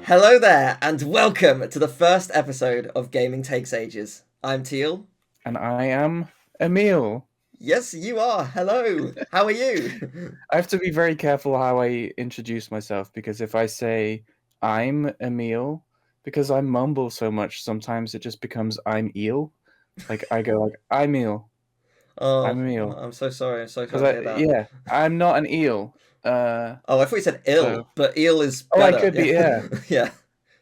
Hello there, and welcome to the first episode of Gaming Takes Ages. I'm Teal. And I am Emil. Yes, you are. Hello. How are you? I have to be very careful how I introduce myself because if I say I'm Emil, because I mumble so much, sometimes it just becomes I'm eel. Like I go like I'm eel, I'm Oh, Emil. I'm so sorry. I'm so Because sorry to hear that. I'm not an eel. Oh, I thought you said So ill, but eel is I better. could be, Yeah. yeah. Yeah.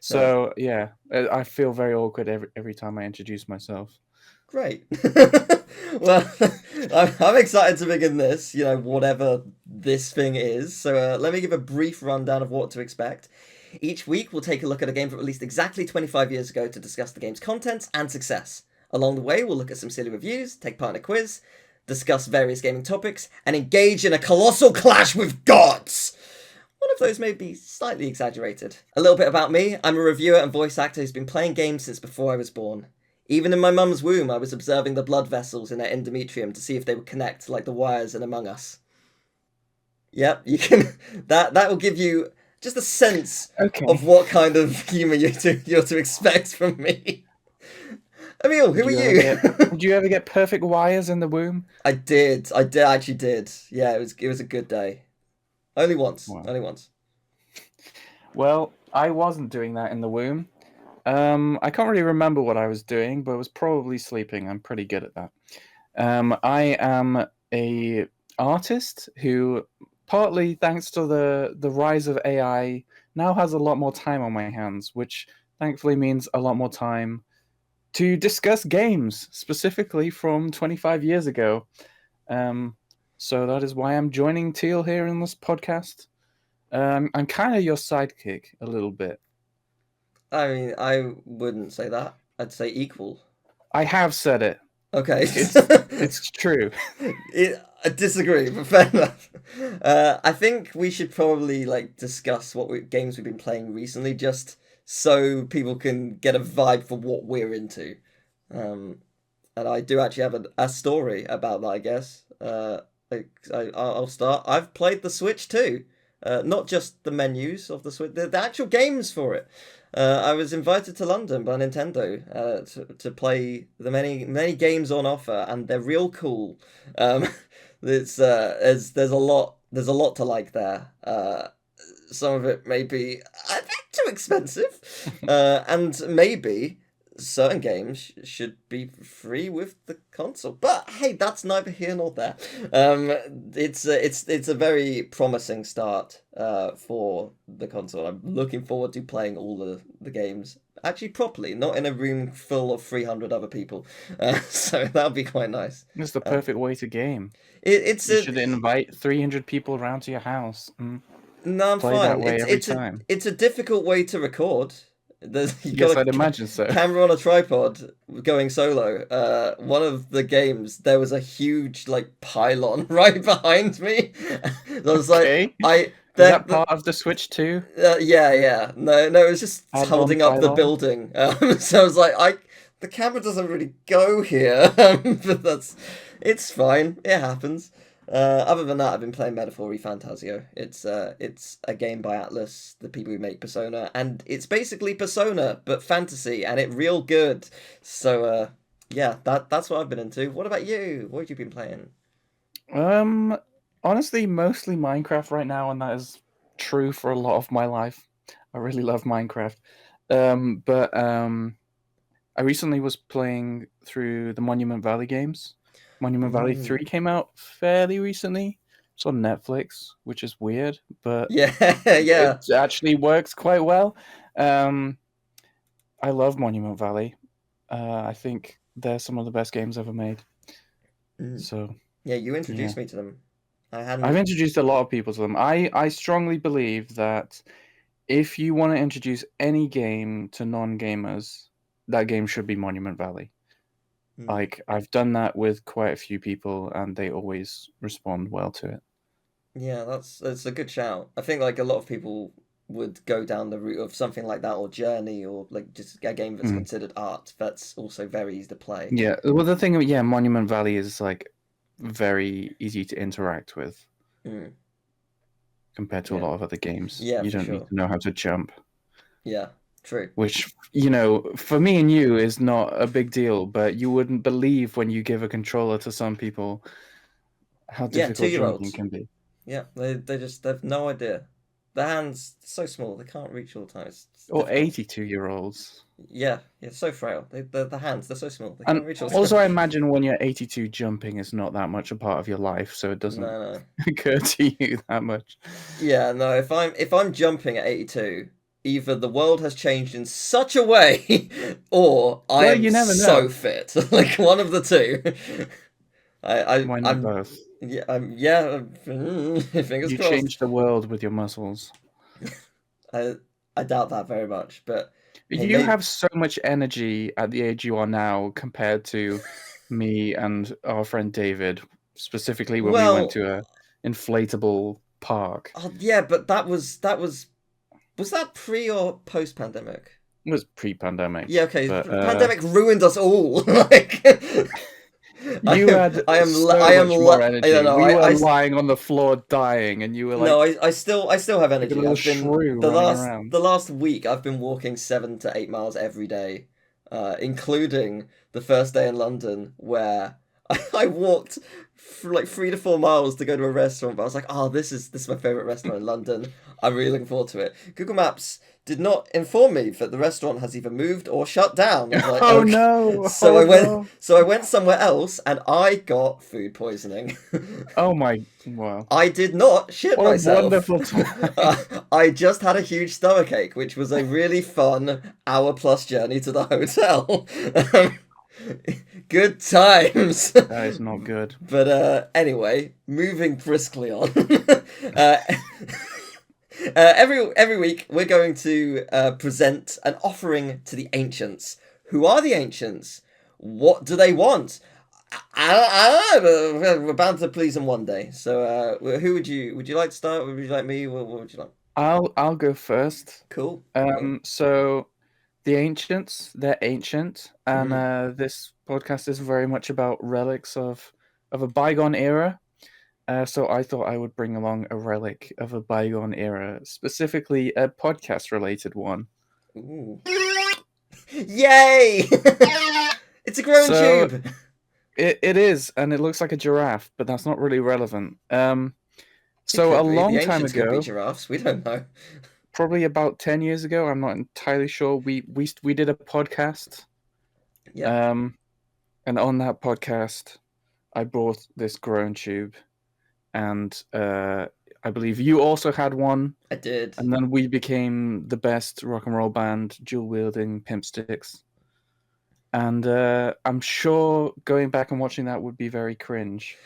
No. So yeah, I feel very awkward every time I introduce myself. Great. Well, I'm excited to begin this, whatever this thing is. So let me give a brief rundown of what to expect. Each week, we'll take a look at a game that released exactly 25 years ago to discuss the game's contents and success. Along the way, we'll look at some silly reviews, take part in a quiz, discuss various gaming topics, and engage in a colossal clash with gods! One of those may be slightly exaggerated. A little bit about me: I'm a reviewer and voice actor who's been playing games since before I was born. Even in my mum's womb, I was observing the blood vessels in her endometrium to see if they would connect like the wires in Among Us. Yep, you can. That will give you just a sense of Okay. what kind of humor you're to expect from me. Emil, who Did are you ever you? get did you ever get perfect wires in the womb? I actually did. Yeah, it was a good day. Only once. Wow. Only once. Well, I wasn't doing that in the womb. I can't really remember what I was doing, but I was probably sleeping. I'm pretty good at that. I am a artist who, partly thanks to the rise of AI, now has a lot more time on my hands, which thankfully means a lot more time to discuss games, specifically from 25 years ago. Um, so that is why I'm joining Teal here in this podcast. I'm kind of your sidekick a little bit. I mean, I wouldn't say that. I'd say equal. I have said it. Okay. It's true. I disagree, but fair enough. I think we should probably discuss games we've been playing recently, just so people can get a vibe for what we're into. Um, and I do actually have a story about that, I guess. I'll start. I've played the Switch too, not just the menus of the Switch, the actual games for it. I was invited to London by Nintendo to play the many games on offer, and they're real cool. Um, there's a lot to like there. Some of it may be a bit too expensive, and maybe certain games should be free with the console. But hey, that's neither here nor there. It's a very promising start for the console. I'm looking forward to playing all the games actually properly, not in a room full of 300 other people. So that'll be quite nice. It's the Uh, perfect way to game. it's You a should invite 300 people around to your house and No, I'm play that fine. way every time. It's a difficult way to record. You got Yes, a I'd imagine so. camera on a tripod going solo. One of the games there was a huge pylon right behind me. So I was like, Okay. I Is that the part of the Switch too? yeah. No, it was just Add-on holding up the pylon? building. So I was like, the camera doesn't really go here, but it's fine. It happens. Other than that, I've been playing Metaphor Fantasio. It's a game by Atlas, the people who make Persona, and it's basically Persona but fantasy, and it real good. So yeah, that's what I've been into. What about you? What have you been playing? Um, Honestly, mostly Minecraft right now, and that is true for a lot of my life. I really love Minecraft. But I recently was playing through the Monument Valley games. Monument Valley Mm. 3 came out fairly recently. It's on Netflix, which is weird, but Yeah, it yeah. actually works quite well. Um, I love Monument Valley. I think they're some of the best games ever made. Mm. So, Yeah, you yeah. introduced me to them. I I've hadn't. introduced a lot of people to them. I strongly believe that if you want to introduce any game to non-gamers, that game should be Monument Valley. Mm. Like I've done that with quite a few people, and they always respond well to it. Yeah, that's a good shout. I think a lot of people would go down the route of something like that, or Journey, or just a game that's Mm. considered art that's also very easy to play. Yeah. Well, the thing, yeah, Monument Valley is like very easy to interact with Mm. compared to a Yeah, lot of other games. yeah, You for don't need sure. to know how to jump. Yeah, true. which, for me and you is not a big deal, but you wouldn't believe when you give a controller to some people how Yeah, difficult jumping 2-year-olds. can be. Yeah, they've no idea. Their hands so small they can't reach all the time. It's Or difficult. 82-year-olds. Yeah, yeah, so frail. The hands they're so small they And can't reach all the also, time. I imagine when you're 82, jumping is not that much a part of your life, so it No, doesn't no. occur to you that much. Yeah, no. If I'm jumping at 82, either the world has changed in such a way, or I Well, am you never so know. fit. Like one of the two. Why not I'm both? yeah fingers You crossed. change the world with your muscles. I I doubt that very much, but hey, You maybe. have so much energy at the age you are now compared to me and our friend David, specifically when we went Well, to a inflatable park. oh, yeah, but was that pre or post pandemic? It was pre-pandemic, Yeah, okay. but Pandemic ruined us all. Like, you had I so am, much more I don't energy. know. We were lying on the floor dying, and you were No, like I still have a energy. little I've been shrew running around. the last week. I've been walking 7 to 8 miles every day, including the first day in London where I walked for like 3 to 4 miles to go to a restaurant. But I was like, oh, this is my favorite restaurant in London. I'm really looking forward to it. Google Maps did not inform me that the restaurant has either moved or shut down. I was like, Oh okay. no! Oh no! So I went somewhere else and I got food poisoning. Oh my! Wow! I did not shit What a myself. wonderful time! I just had a huge stomachache, which was a really fun hour plus journey to the hotel. Good times. That is not good. But anyway, moving briskly on. uh, every week we're going to present an offering to the ancients. Who are the ancients? What do they want? I don't know. We're bound to please them one day. So, who would you like to start? Would you like me? What would you like? I'll go first. Cool. Cool. So the ancients, they're ancient, and Hmm. this podcast is very much about relics of a bygone era. So I thought I would bring along a relic of a bygone era, specifically a podcast-related one. Ooh. Yay! It's a growing So tube. it is, and it looks like a giraffe, but that's not really relevant. It So a could be. The long time ancients could be ago, giraffes. We don't know. probably about 10 years ago, I'm not entirely sure. We did a podcast, Yep, um, and on that podcast, I brought this grown tube, and I believe you also had one, I did. and then we became the best rock and roll band, dual wielding pimp sticks. And I'm sure going back and watching that would be very cringe.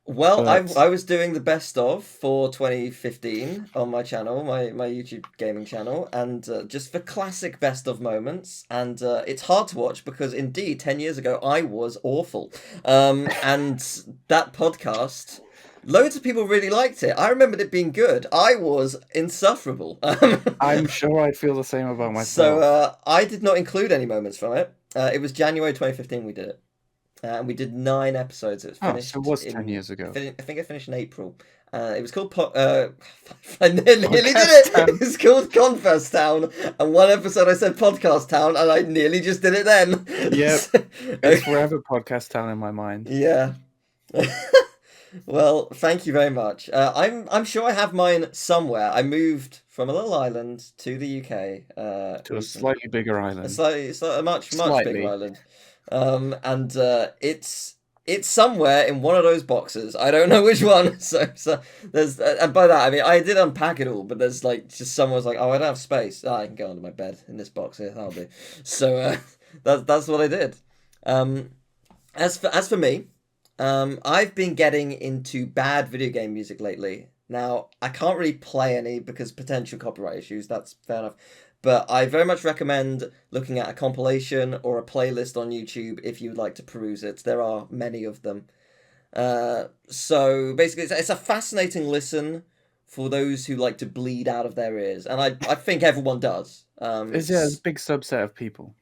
Well, But I was doing the best of for 2015 on my channel, my YouTube gaming channel, and just for classic best of moments. And it's hard to watch because indeed 10 years ago I was awful. And that podcast, loads of people really liked it. I remembered it being good. I was insufferable. I'm sure I'd feel the same about So myself. I did not include any moments from it. It was January 2015 we did it. And we did 9 episodes. It was Oh, so it finished was 10 in. years ago. I think I finished in April. It was called. I nearly did Podcast it. 10. It's called Confess Town, and one episode I said Podcast Town, and I nearly just did it then. Yep, it's forever podcast town in my mind. Yeah. Well, thank you very much. I'm sure I have mine somewhere. I moved from a little island to the UK To a recently. slightly bigger island. It's like a much bigger Slightly. island, and it's somewhere in one of those boxes. I don't know which one. So there's and by that I mean I did unpack it all, but there's like just someone's like, oh, I don't have space. Oh, I can go under my bed in this box here. That'll do. So that's what I did. Um, as for me, I've been getting into bad video game music lately. Now, I can't really play any because potential copyright issues, that's fair enough. But I very much recommend looking at a compilation or a playlist on YouTube if you would like to peruse it. There are many of them. So basically, it's a fascinating listen for those who like to bleed out of their ears. And I think everyone does. It's a big subset of people.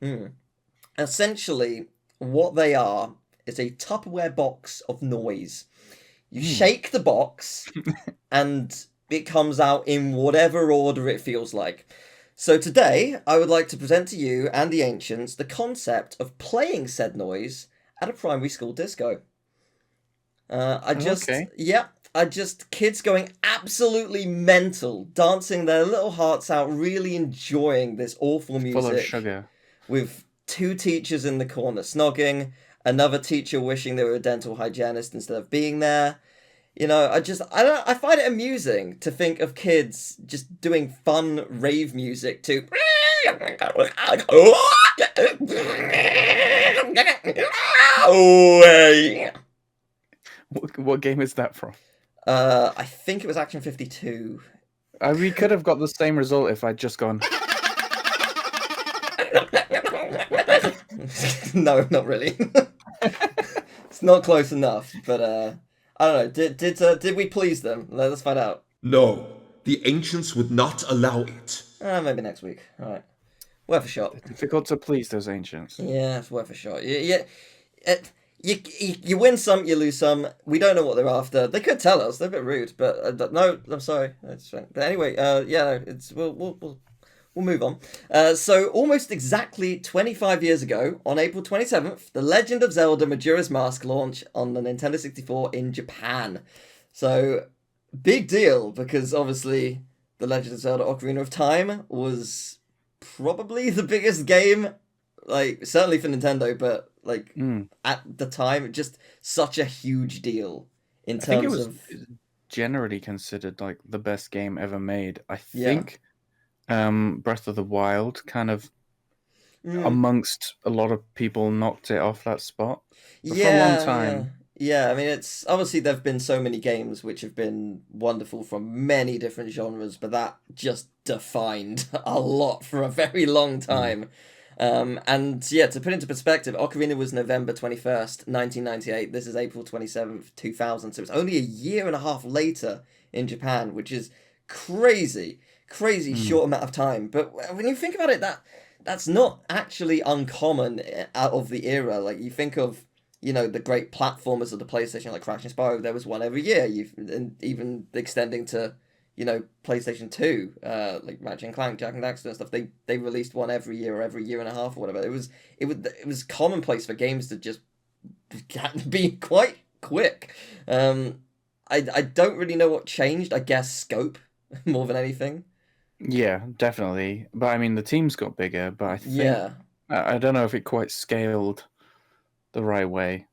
Essentially, what they are is a Tupperware box of noise. You Hmm. shake the box, and it comes out in whatever order it feels like. So today, I would like to present to you and the ancients the concept of playing said noise at a primary school disco. Okay. Yeah, I just kids going absolutely mental, dancing their little hearts out, really enjoying this awful Full of music, sugar. with two teachers in the corner snogging, another teacher wishing they were a dental hygienist instead of being there. I find it amusing to think of kids just doing fun rave music to What game is that from? I think it was Action 52. We could have got the same result if I'd just gone. No, not really. It's not close enough, but I don't know. Did we please them? Let's find out. No, the ancients would not allow it. Maybe next week. All right, worth a shot. Difficult to please those ancients. Yeah, it's worth a shot. You win some, you lose some. We don't know what they're after. They could tell us. They're a bit rude, but no, I'm sorry. That's fine. But anyway, yeah, no, we'll move on. So almost exactly 25 years ago, on April 27th, the Legend of Zelda Majora's Mask launched on the Nintendo 64 in Japan. So big deal because obviously the Legend of Zelda Ocarina of Time was probably the biggest game, like certainly for Nintendo, but like at the time, just such a huge deal in I think it terms was of generally considered like the best game ever made. I Yeah. think Breath of the Wild kind of Mm. amongst a lot of people knocked it off that spot. But for a long Yeah. time. I mean, it's obviously there've been so many games which have been wonderful from many different genres, but that just defined a lot for a very long time. And yeah, to put into perspective, Ocarina was November 21st, 1998. This is April 27th, 2000. So it's only a year and a half later in Japan, which is crazy short amount of time. But when you think about it, that's not actually uncommon out of the era. Like you think of, the great platformers of the PlayStation, like Crash and Spyro, there was one every year. And even extending to, PlayStation 2, like Ratchet and Clank, Jak and Daxter and stuff. They released one every year or every year and a half or whatever. It was commonplace for games to just be quite quick. I don't really know what changed. I guess scope more than anything. Yeah, definitely. But I mean, the teams got bigger, but I think Yeah. I don't know if it quite scaled the right way.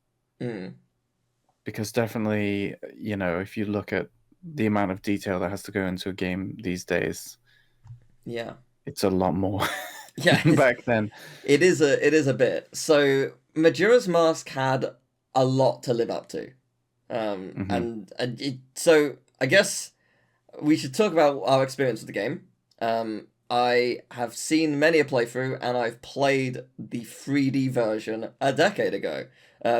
Because definitely, if you look at the amount of detail that has to go into a game these days, Yeah. it's a lot more Yeah. than back then. It is a bit. So Majora's Mask had a lot to live up to. So I guess we should talk about our experience with the game. I have seen many a playthrough, and I've played the 3D version a decade ago,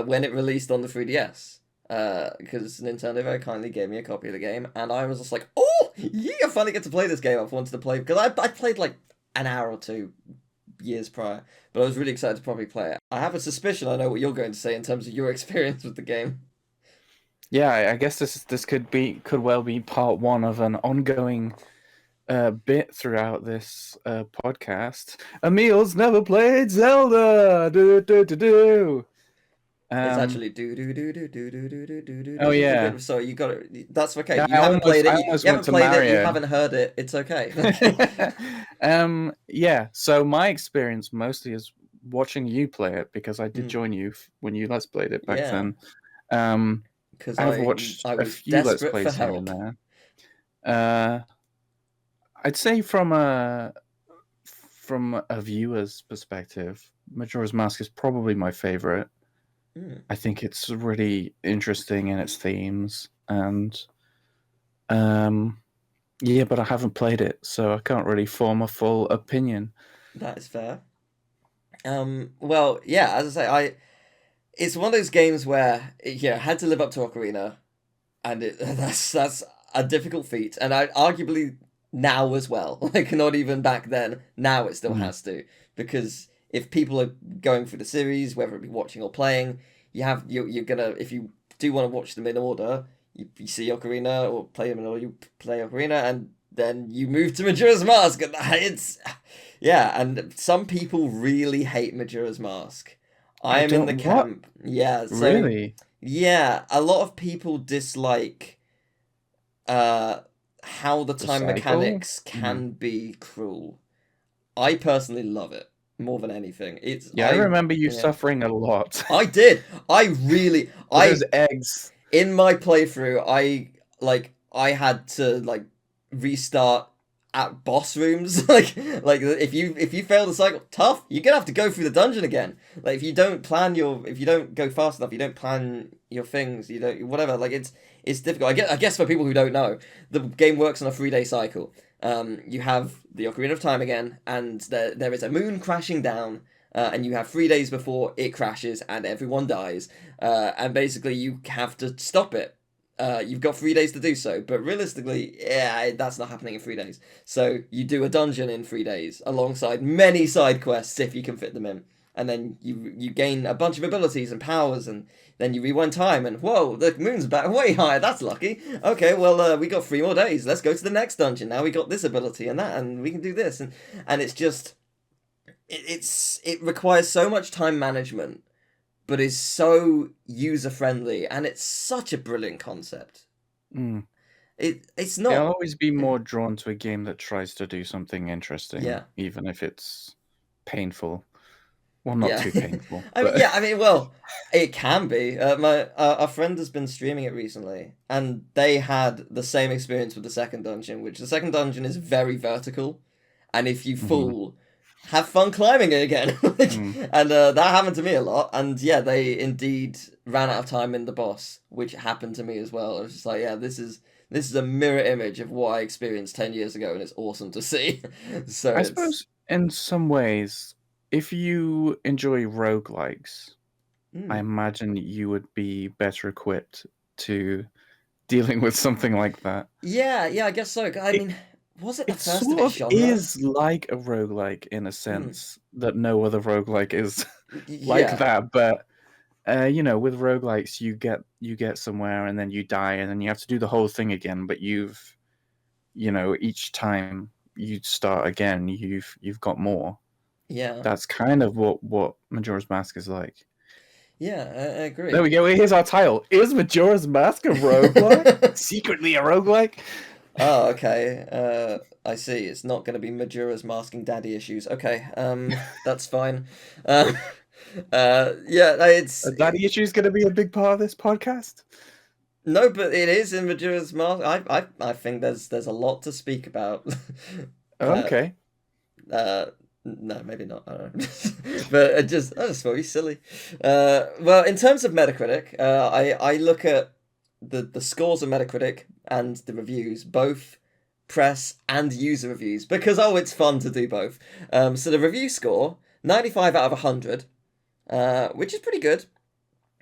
when it released on the 3DS. Because Nintendo very kindly gave me a copy of the game, and I was just like, oh, yeah, I finally get to play this game I've wanted to play. Because I played like an hour or two years prior, but I was really excited to probably play it. I have a suspicion I know what you're going to say in terms of your experience with the game. Yeah, I guess this could well be part one of an ongoing bit throughout this podcast. Emil's never played Zelda. Do do do do. It's actually do do do do do do do do do do. Oh yeah. So you got it. That's okay. Yeah, You haven't played it. You haven't played it. You Mario. haven't heard it. It's okay. Yeah. So my experience mostly is watching you play it because I did join you when you Let's Played it back then. Because I've watched I a was few Let's desperate for Plays here and help. there. I'd say from a viewer's perspective, Majora's Mask is probably my favorite. I think it's really interesting in its themes, and yeah, but I haven't played it, so I can't really form a full opinion. That is fair. Well, yeah, as I say, it's one of those games where it had to live up to Ocarina, and that's a difficult feat, and I arguably now as well, like not even back then. Now it still has to, because if people are going through the series, whether it be watching or playing, you're gonna, if you do want to watch them in order, you see Ocarina or play them in order, you play Ocarina, and then you move to Majora's Mask, and Yeah, and some people really hate Majora's Mask. I I am in the don't what camp. Yeah, so really yeah, a lot of people dislike uh how the the time cycle. mechanics Mm. can be cruel. I personally love it more than anything. It's Yeah, I remember you yeah. suffering a lot I did. I really with those I eggs. in my playthrough, I had to like restart at boss rooms. like if you fail the cycle, tough. You're gonna have to go through the dungeon again. Like if you don't go fast enough, you don't plan your things. You don't whatever. Like it's difficult. I guess for people who don't know, the game works on a 3-day cycle. You have the Ocarina of Time again, and there is a moon crashing down. And you have 3 days before it crashes and everyone dies. And basically, you have to stop it. You've got 3 days to do so, but realistically, yeah, that's not happening in 3 days. So you do a dungeon in 3 days alongside many side quests if you can fit them in, and then you gain a bunch of abilities and powers, and then you rewind time, and whoa, the moon's back way higher. That's lucky. Okay, well, we got 3 more days. Let's go to the next dungeon. Now we got this ability and that, and we can do this, and it's just it requires so much time management, but is so user friendly, and it's such a brilliant concept. Mm. It's Yeah, I'll not. always be more drawn to a game that tries to do something interesting, Yeah, even if it's painful. Well, not yeah. too painful, I mean, but yeah. I mean, well, it can be. My our friend has been streaming it recently, and they had the same experience with the second dungeon, which the second dungeon is very vertical, and if you Mhm. fall, have fun climbing it again. Like, Mm. and that happened to me a lot. And yeah, they indeed ran out of time in the boss, which happened to me as well. I was just like, yeah, this is a mirror image of what I experienced 10 years ago, and it's awesome to see. So I it's suppose in some ways, if you enjoy roguelikes, I mm, imagine you would be better equipped to dealing with something like that. yeah, yeah, I guess so. I It mean, was it the it first of sort its of genre? is like a roguelike in a Mm, sense that no other roguelike is like yeah, that, but with roguelikes you get somewhere and then you die and then you have to do the whole thing again, but each time you start again, you've got more. yeah, That's kind of what Majora's Mask is like. yeah. I There agree. we go. Here's our title. Is Majora's Mask a roguelike? Secretly a roguelike? Oh, okay. I see. It's not going to be Majora's masking daddy issues. Okay, that's fine. Um, yeah, Are daddy issues going to be a big part of this podcast? no, but it is in Majora's Mask. I think there's a lot to speak about. uh, Okay. uh, no, maybe not. I don't know. But I just thought he's silly. Well, in terms of Metacritic, I look at the scores of Metacritic and the reviews, both press and user reviews, because it's fun to do both. So the review score 95 out of 100, which is pretty good,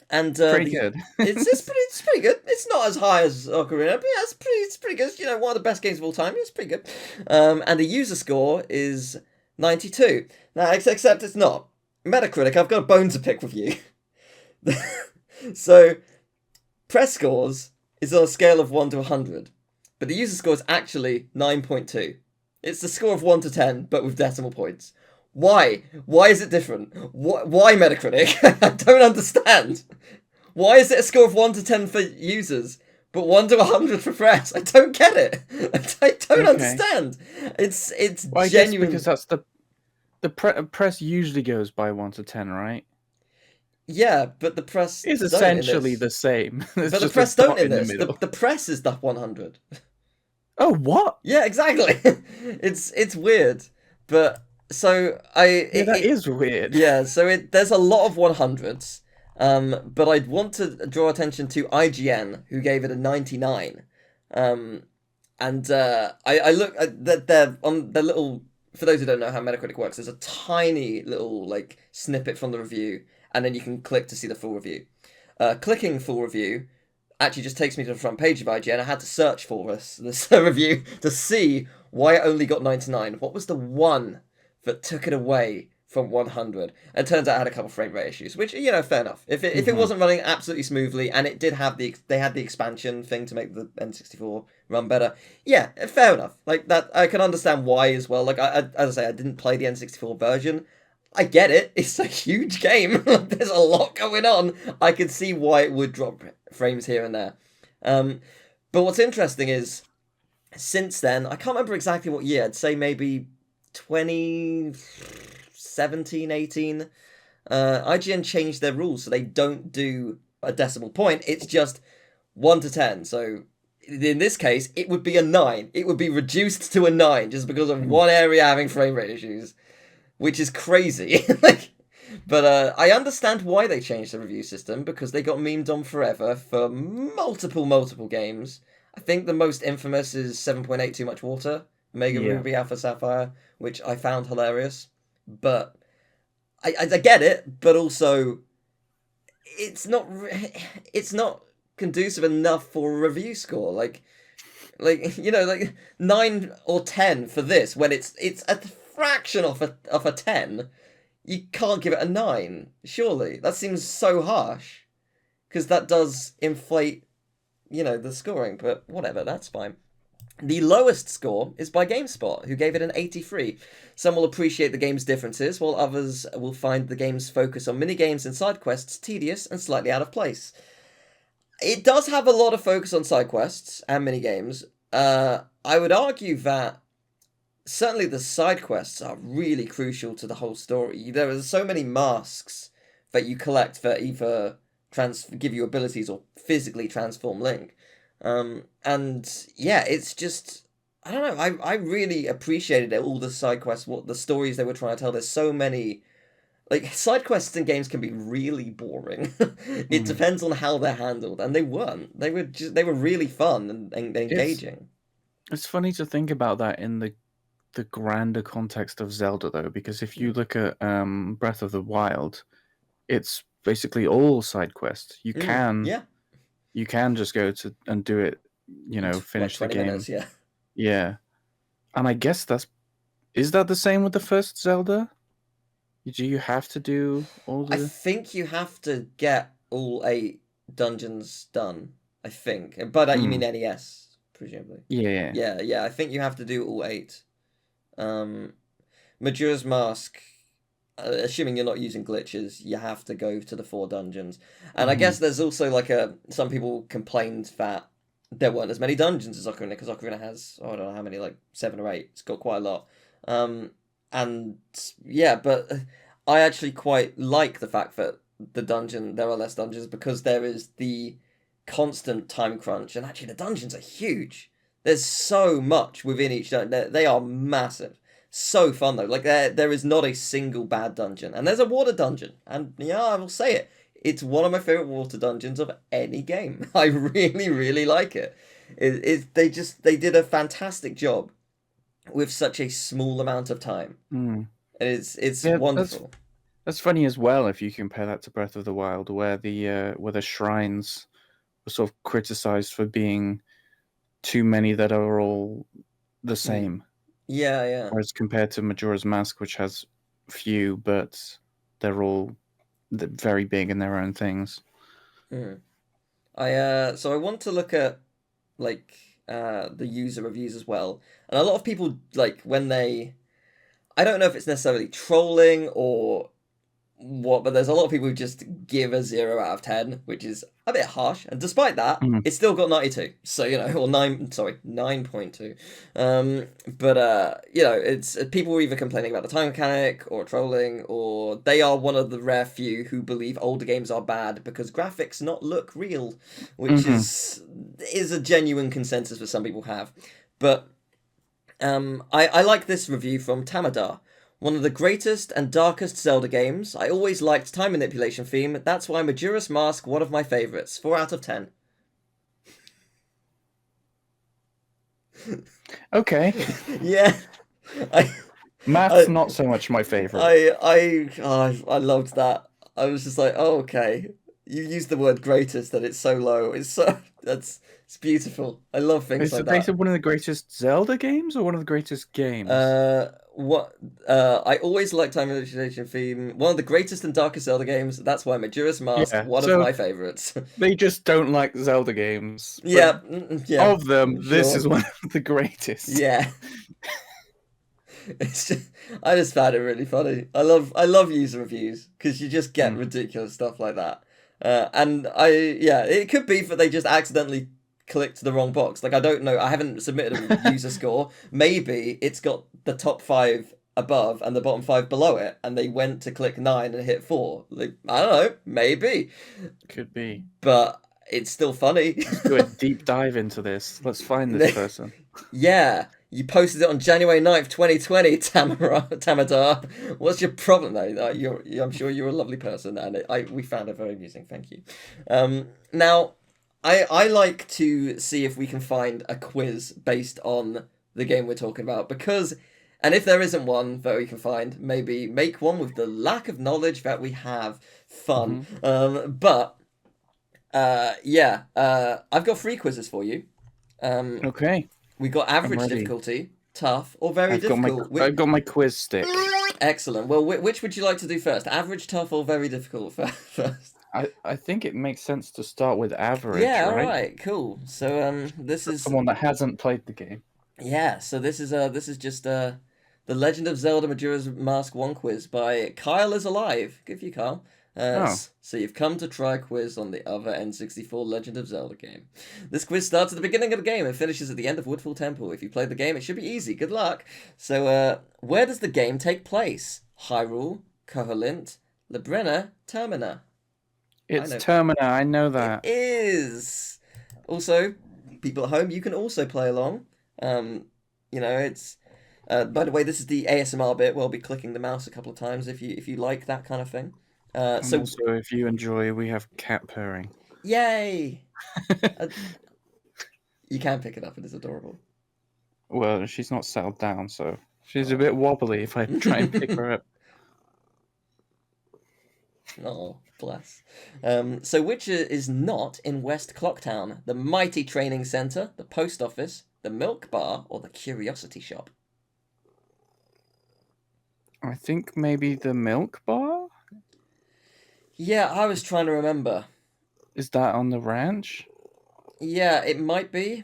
and Pretty the good. it's pretty good. It's not as high as Ocarina, but yeah, it's pretty good. One of the best games of all time. It's pretty good. And the user score is 92. Now, except it's not. Metacritic, I've got a bone to pick with you. So, press scores is on a scale of 1 to 100, but the user score is actually 9.2. It's the score of 1 to 10, but with decimal points. Why? Why is it different? Why Metacritic? I don't understand. Why is it a score of 1 to 10 for users, but 1 to 100 for press? I don't get it. I don't Okay. understand. It's Well, I guess because genuine. that's the press usually goes by 1 to 10, right? Yeah, but the press It's don't in essentially this. the same. There's But the just a press don't dot in in the this. middle. The press is the 100. Oh, what? Yeah, exactly. It's weird, but so Yeah, that is weird. yeah, so there's a lot of 100s, but I'd want to draw attention to IGN, who gave it a 99, and I look at they're on their little. For those who don't know how Metacritic works, there's a tiny little like snippet from the review, and then you can click to see the full review. Clicking full review actually just takes me to the front page of IGN. I had to search for this review to see why it only got 99. What was the one that took it away from 100. And it turns out it had a couple frame rate issues, which, you know, fair enough. If it wasn't running absolutely smoothly, and it did have they had the expansion thing to make the N64 run better, yeah, fair enough. Like, that, I can understand why as well. Like, as I say, I didn't play the N64 version. I get it. It's a huge game. There's a lot going on. I can see why it would drop frames here and there. But what's interesting is, since then, I can't remember exactly what year. I'd say maybe 2017, 18. IGN changed their rules so they don't do a decimal point. It's just 1 to 10. So in this case, it would be a 9. It would be reduced to a 9 just because of one area having frame rate issues, which is crazy. But I understand why they changed the review system, because they got memed on forever for multiple games. I think the most infamous is 7.8 Too Much Water, Mega Ruby Alpha Sapphire, which I found hilarious. But I get it, but also it's not conducive enough for a review score. Like 9 or 10 for this, when it's a fraction of a 10. You can't give it a 9, surely. That seems so harsh, because that does inflate, the scoring, but whatever, that's fine. The lowest score is by GameSpot, who gave it an 83. Some will appreciate the game's differences, while others will find the game's focus on minigames and side quests tedious and slightly out of place. It does have a lot of focus on side quests and minigames. I would argue that certainly the side quests are really crucial to the whole story. There are so many masks that you collect that either give you abilities or physically transform Link. And yeah, it's just, I don't know, I really appreciated it, all the side quests, what the stories they were trying to tell. There's so many, like, side quests in games can be really boring. It depends on how they're handled, and they weren't. They were really fun and engaging. It's funny to think about that in the grander context of Zelda, though, because if you look at Breath of the Wild, it's basically all side quests. You can just go to and do it, finish like 20 the game. Minutes, yeah. Yeah. And I guess is that the same with the first Zelda? Do you have to do all the... I think you have to get all 8 dungeons done, I think. By that you mean NES, presumably. Yeah. I think you have to do all 8. Majora's Mask, assuming you're not using glitches, you have to go to the 4 dungeons. And I guess there's also some people complained that there weren't as many dungeons as Ocarina, because Ocarina has, I don't know how many, 7 or 8. It's got quite a lot. And yeah, but I actually quite like the fact that there are less dungeons, because there is the constant time crunch, and actually the dungeons are huge. There's so much within each dungeon. They are massive. So fun, though. There is not a single bad dungeon. And there's a water dungeon. And, yeah, I will say it. It's one of my favourite water dungeons of any game. I really, really like it. They did a fantastic job with such a small amount of time. And it's wonderful. That's funny as well, if you compare that to Breath of the Wild, where the shrines were sort of criticized for being too many that are all the same. Yeah. Whereas compared to Majora's Mask, which has few, but they're all very big in their own things. So I want to look at the user reviews as well, and a lot of people, when I don't know if it's necessarily trolling or what, but there's a lot of people who just give a 0 out of 10, which is a bit harsh. And despite that, it's still got 92. So, or 9.2. But it's people are either complaining about the time mechanic or trolling, or they are one of the rare few who believe older games are bad because graphics not look real, which is a genuine consensus that some people have. But I like this review from Tamadar. One of the greatest and darkest Zelda games. I always liked time manipulation theme. That's why Majora's Mask, one of my favourites. 4 out of 10. Okay. Yeah. Math's not so much my favourite. I loved that. I was just like, oh, okay. you use the word greatest and it's so low. It's beautiful. I love things Is like it they that. said one of the greatest Zelda games or one of the greatest games? What I always like time manipulation theme. One of the greatest and darkest Zelda games. That's why Majora's Mask, Yeah. one of So my favorites. they just don't like Zelda games, but Yeah, yeah, of them, this sure. is one of the greatest. Yeah. I just found it really funny. I love user reviews because you just get Mm. ridiculous stuff like that. And yeah, it could be that they just accidentally clicked the wrong box. Like I don't know. I haven't submitted a user score. Maybe it's got the top 5 above and the bottom 5 below it, and they went to click 9 and hit 4. Like I don't know. Maybe, Could be. but it's still funny. Let's do a deep dive into this. Let's find this person. Yeah, you posted it on January 9th, 2020, Tamadar. What's your problem, though? I'm sure you're a lovely person, and we found it very amusing. Thank you. Now, I like to see if we can find a quiz based on the game we're talking about, because, and if there isn't one that we can find, maybe make one with the lack of knowledge that we have. Fun. Yeah, I've got 3 quizzes for you. Okay, We got I'm average ready. difficulty, tough, or very I've got difficult. I've got my quiz stick. Excellent. Well, which would you like to do first? Average, tough, or very difficult first? I think it makes sense to start with average, Yeah, all right? right, cool. So this is Someone that hasn't played the game. yeah. So this is just the Legend of Zelda Majora's Mask 1 quiz by Kyle is Alive. Good for you, Kyle. Oh. So you've come to try a quiz on the other N64 Legend of Zelda game. This quiz starts at the beginning of the game and finishes at the end of Woodfall Temple. If you played the game, it should be easy. Good luck. So, where does the game take place? Hyrule, Koholint, Labrina, Termina. It's know. Termina, I know that. It is. Also, people at home, you can also play along. It's. By the way, this is the ASMR bit where I'll be clicking the mouse a couple of times if you like that kind of thing. And So also, if you enjoy, we have cat purring. yay! You can pick it up; it is adorable. Well, she's not settled down, so she's a bit wobbly if I try and pick her up. Oh, bless. So which is not in West Clocktown? The Mighty Training Center, the Post Office, the Milk Bar, or the Curiosity Shop? I think maybe the milk bar? Yeah, I was trying to remember. Is that on the ranch? Yeah, it might be.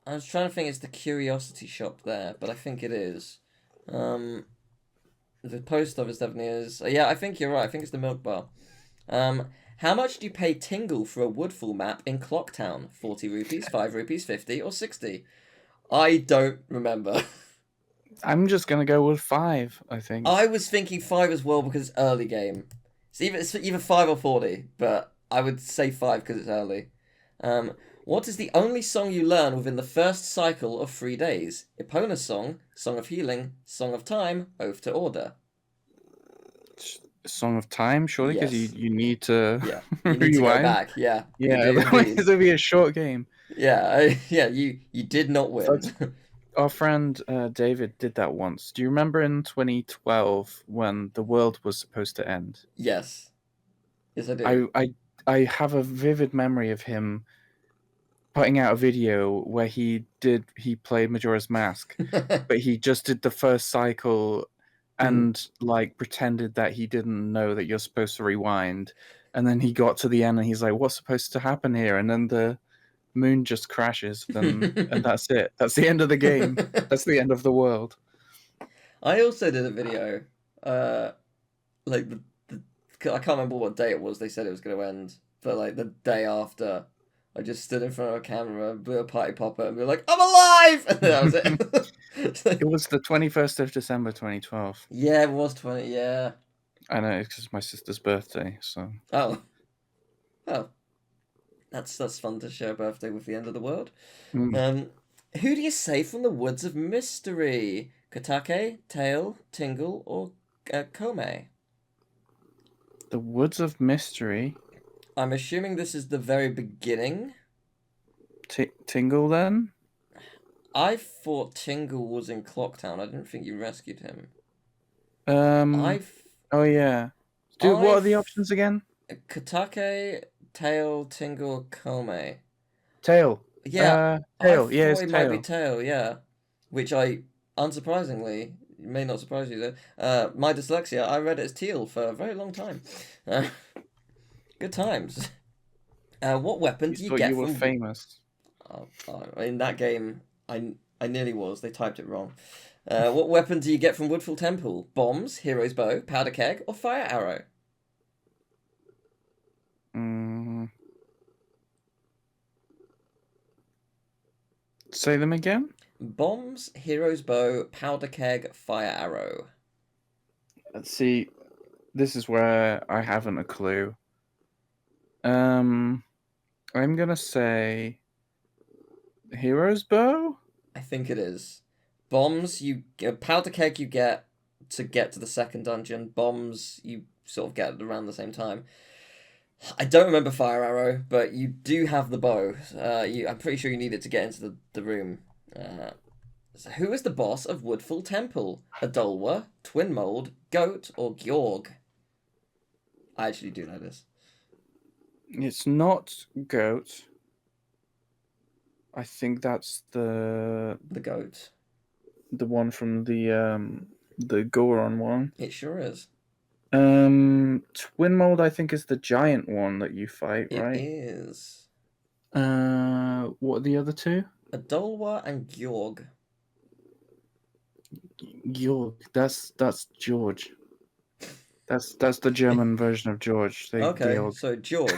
I was trying to think it's the Curiosity Shop there, but I think it is. The Post Office definitely is. Yeah, I think you're right. I think it's the Milk Bar. How much do you pay Tingle for a Woodfall map in Clocktown? 40 rupees, 5 rupees, 50, or 60? I don't remember. I'm just gonna go with 5, I think. I was thinking 5 as well because it's early game. It's either 5 or 40, but I would say 5 because it's early. What is the only song you learn within the first cycle of 3 days? Epona's song, Song of Healing, Song of Time, Oath to Order. Song of Time, surely, because Yes. you need to Yeah, you need to go rewind. back. Yeah, Yeah, you do otherwise indeed. it'll be a short game. Yeah, yeah. You did not win. Our friend David did that once. Do you remember in 2012 when the world was supposed to end? Yes, yes, I do. I have a vivid memory of him putting out a video where he played Majora's Mask, but he just did the first cycle and like pretended that he didn't know that you're supposed to rewind, and then he got to the end and he's like, what's supposed to happen here? And then the moon just crashes, and that's it. That's the end of the game. That's the end of the world. I also did a video, like I can't remember what day it was. They said it was going to end, but like the day after, I just stood in front of a camera, blew a party popper, and be like, "I'm alive!" And that was it. It was the 21st of December 2012. Yeah, it was 20. Yeah. I know, it's because my sister's birthday. So. Oh. That's fun to share a birthday with the end of the world. Mm. Who do you say from the Woods of Mystery? Kotake, Tail, Tingle, or Kome? The Woods of Mystery. I'm assuming this is the very beginning. Tingle, then? I thought Tingle was in Clocktown. I didn't think you rescued him. Oh, yeah. What are the options again? Kotake, Tail, Tingle, Kome. Tail. Yeah, I Tail. Yeah, thought it's it might be tail. Tail, yeah. Which I, unsurprisingly, may not surprise you though. My dyslexia, I read it as Teal for a very long time. Uh, good times. What weapon You do you thought get you were from... famous. in that game, I nearly was. They typed it wrong. What weapon do you get from Woodfall Temple? Bombs, Hero's Bow, Powder Keg, or Fire Arrow? Mm. Say them again. Bombs, Hero's Bow, Powder Keg, Fire Arrow. Let's see. This is where I haven't a clue. I'm gonna say Hero's Bow. I think it is. Bombs, Powder Keg you get to the second dungeon. Bombs, you sort of get around the same time. I don't remember Fire Arrow, but you do have the bow. I'm pretty sure you need it to get into the room. So who is the boss of Woodfall Temple? Adolwa, Twin Mold, Goat, or Georg? I actually do know this. It's not goat. I think that's the Goat. one from the Goron one. It sure is. Twin Mold I think is the giant one that you fight, It right? is. What are the other two? Adolwa and Georg. Georg. That's George. That's the German version of George. Okay, Georg. so George.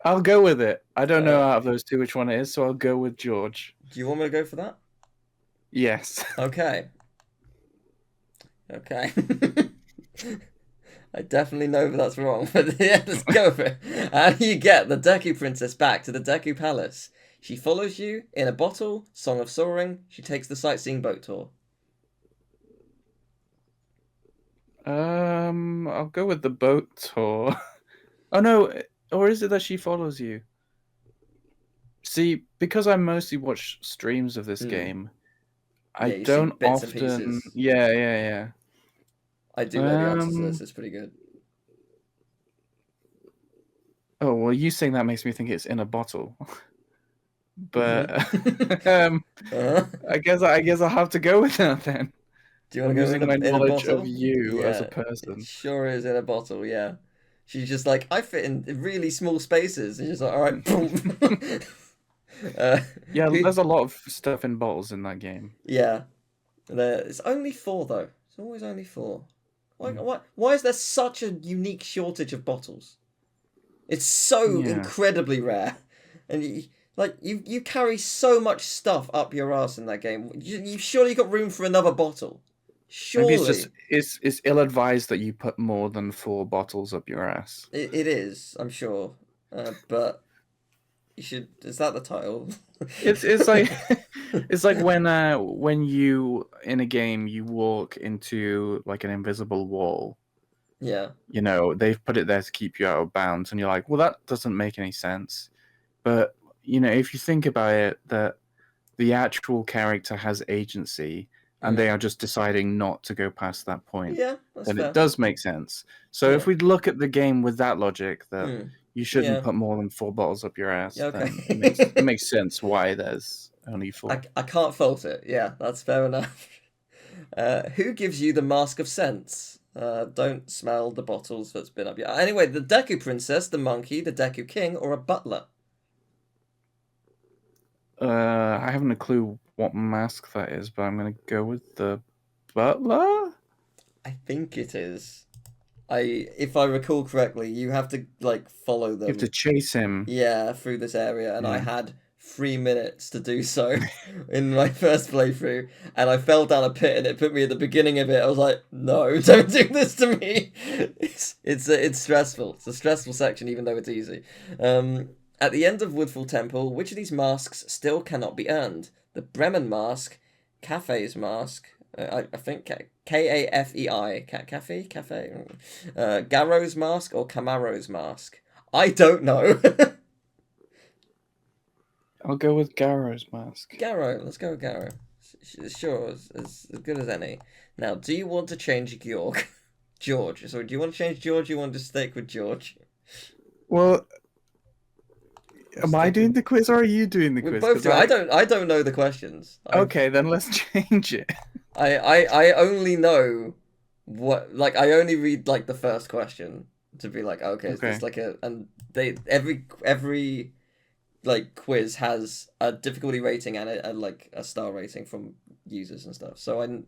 I'll go with it. I don't know out of those two which one it is, so I'll go with George. Do you want me to go for that? Yes. Okay. Okay. I definitely know that's wrong, but yeah, let's go for it. How do you get the Deku Princess back to the Deku Palace? She follows you in a bottle, Song of Soaring. She takes the sightseeing boat tour. I'll go with the boat tour. Oh no, or is it that she follows you? See, because I mostly watch streams of this game, I Yeah, you see don't bits and often. pieces. Yeah. I do know the answer to this. It's pretty good. Oh well, you saying that makes me think it's in a bottle. But Uh-huh. I guess I'll have to go with that then. Do you want I'm to go using in my in a knowledge of bottle? you as a Yeah, it person. sure is in a bottle. Yeah, she's just like, I fit in really small spaces. And she's like, all right, boom. Yeah, there's a lot of stuff in bottles in that game. Yeah, it's only 4 though. It's always only 4. Why is there such a unique shortage of bottles? It's so incredibly rare, and you carry so much stuff up your ass in that game. You surely got room for another bottle. Surely. Maybe it's ill advised that you put more than 4 bottles up your ass. It is, I'm sure, but you should. Is that the title? It's like it's like when you in a game you walk into like an invisible wall. Yeah. You know, they've put it there to keep you out of bounds, and you're like, well, that doesn't make any sense. But you know, if you think about it, that the actual character has agency, and they are just deciding not to go past that point, Yeah, that's then fair. it does make sense. So if we look at the game with that logic, that you shouldn't put more than 4 bottles up your ass, then it makes sense why there's only 4. I can't fault it. Yeah, that's fair enough. Who gives you the Mask of Sense? Don't smell the bottles that's been up your... Anyway, the Deku Princess, the monkey, the Deku King, or a butler? I haven't a clue what mask that is, but I'm gonna go with the butler. I think it is. If I recall correctly, you have to like follow them. You have to chase him. Yeah, through this area, and I had 3 minutes to do so in my first playthrough, and I fell down a pit, and it put me at the beginning of it. I was like, "No, don't do this to me." It's stressful. It's a stressful section, even though it's easy. At the end of Woodfall Temple, which of these masks still cannot be earned? The Bremen mask, Cafe's mask. I think Kafei, Cafe, Garrow's mask or Camaro's mask. I don't know. I'll go with Garrow's mask. Garrow, let's go with Garrow. Sure, as good as any. Now, do you want to change Georg? George. So, do you want to change George? Or you want to stick with George? Well, Am I doing the quiz or are you doing the We quiz? both do. I don't know the questions. Okay, then let's change it. I only know what, like, I only read like the first question to be like, okay, is Okay. this like a, and they every like quiz has a difficulty rating and a like a star rating from users and stuff. So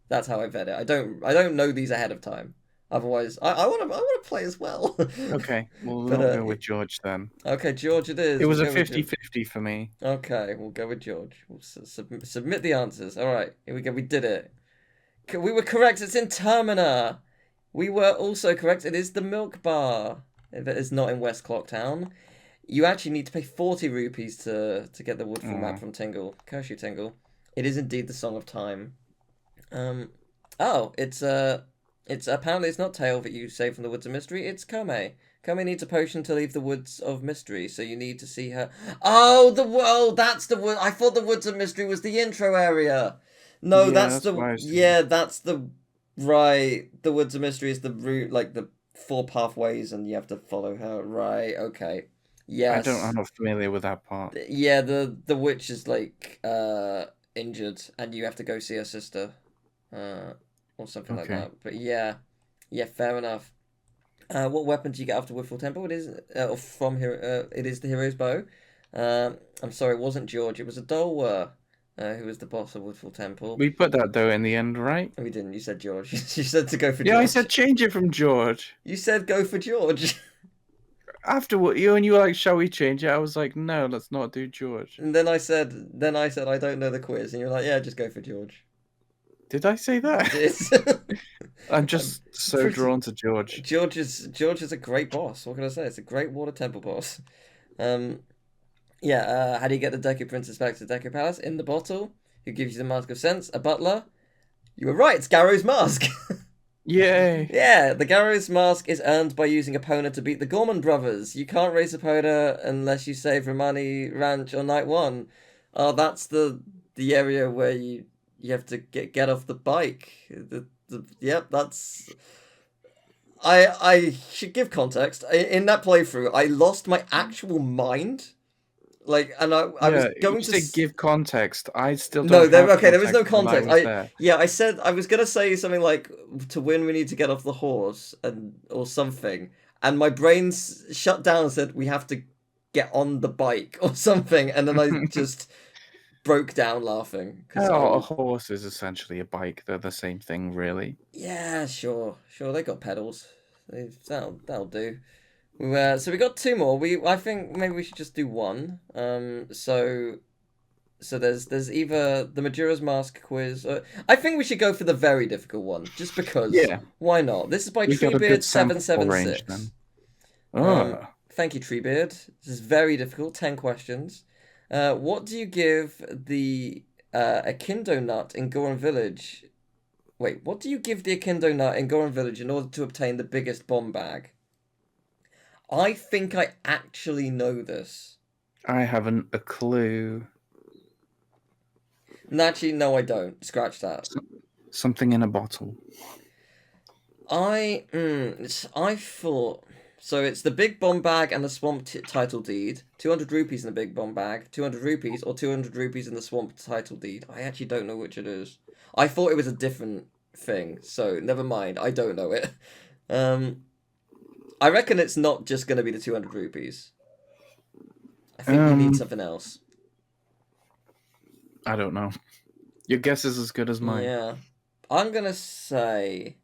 that's how I vet it. I don't know these ahead of time. Otherwise, I want to play as well. Okay, well, But we'll go with George then. okay, George, it is. It We'll was a go with George. 50-50 for me. Okay, we'll go with George. We'll submit the answers. All right, here we go. We did it. We were correct. It's in Termina. We were also correct. It is the Milk Bar. If it is not in West Clocktown. You actually need to pay 40 rupees to get the Woodfall map from Tingle. Curse you, Tingle. It is indeed the Song of Time. Oh, it's apparently it's not Tail that you save from the Woods of Mystery. It's Kome. Kome needs a potion to leave the Woods of Mystery, so you need to see her. Oh, that's the wood. I thought the Woods of Mystery was the intro area. No, Yeah, that's that's the what I was thinking. that's the right. The Woods of Mystery is the route, like the 4 pathways, and you have to follow her. Right. Okay. I'm Yes. not familiar with that part. Yeah. The witch is like injured, and you have to go see her sister, or something like Okay. that. But yeah, fair enough. What weapon do you get after Woodfall Temple? It is from here. It is the hero's bow. I'm sorry, it wasn't George. It was Adolwa, who was the boss of Woodfall Temple. We put that though in the end, right? We didn't. You said George. You said to go for Yeah, George. I said change it from George. You said go for George. After what you were like, shall we change it? I was like, no, let's not do George. And then I said I don't know the quiz, and you're like, yeah, just go for George. Did I say that? It's I'm just so pretty- drawn to George. George is a great boss. What can I say? It's a great Water Temple boss. Yeah. How do you get the Deku Princess back to the Deku Palace? In the bottle. Who gives you the Mask of Sense? A butler. You were right. It's Garrow's mask. Yay! Yeah, the Garrow's mask is earned by using Epona to beat the Gorman brothers. You can't raise Epona unless you save Romani Ranch on night 1. Oh, that's the area where you have to get off the bike. Yep, that's. I should give context. In that playthrough, I lost my actual mind. Like, and I was going to give context. I still don't. No, there. have Okay, there was no context when context. I said I was gonna say something like, to win we need to get off the horse or something, and my brain shut down and said we have to get on the bike or something, and then I just broke down laughing. A horse is essentially a bike. They're the same thing, really. Yeah, sure. They got pedals. That'll do. So we got 2 more. I think maybe we should just do one. So there's either the Majora's Mask quiz. I think we should go for the very difficult one, just because. Yeah. Why not? This is by We got a good sample range, 776. then. Thank you, Treebeard. This is very difficult. 10 questions. What do you give the Akindo nut in Goron Village? Wait, what do you give the Akindo nut in Goron Village in order to obtain the biggest bomb bag? I think I actually know this. I haven't a clue. Actually, no, I don't. Scratch that. Something in a bottle. I thought. So it's the big bomb bag and the swamp title deed. 200 rupees in the big bomb bag. 200 rupees or 200 rupees in the swamp title deed. I actually don't know which it is. I thought it was a different thing. So never mind. I don't know it. I reckon it's not just going to be the 200 rupees. I think you need something else. I don't know. Your guess is as good as mine. Yeah. I'm going to say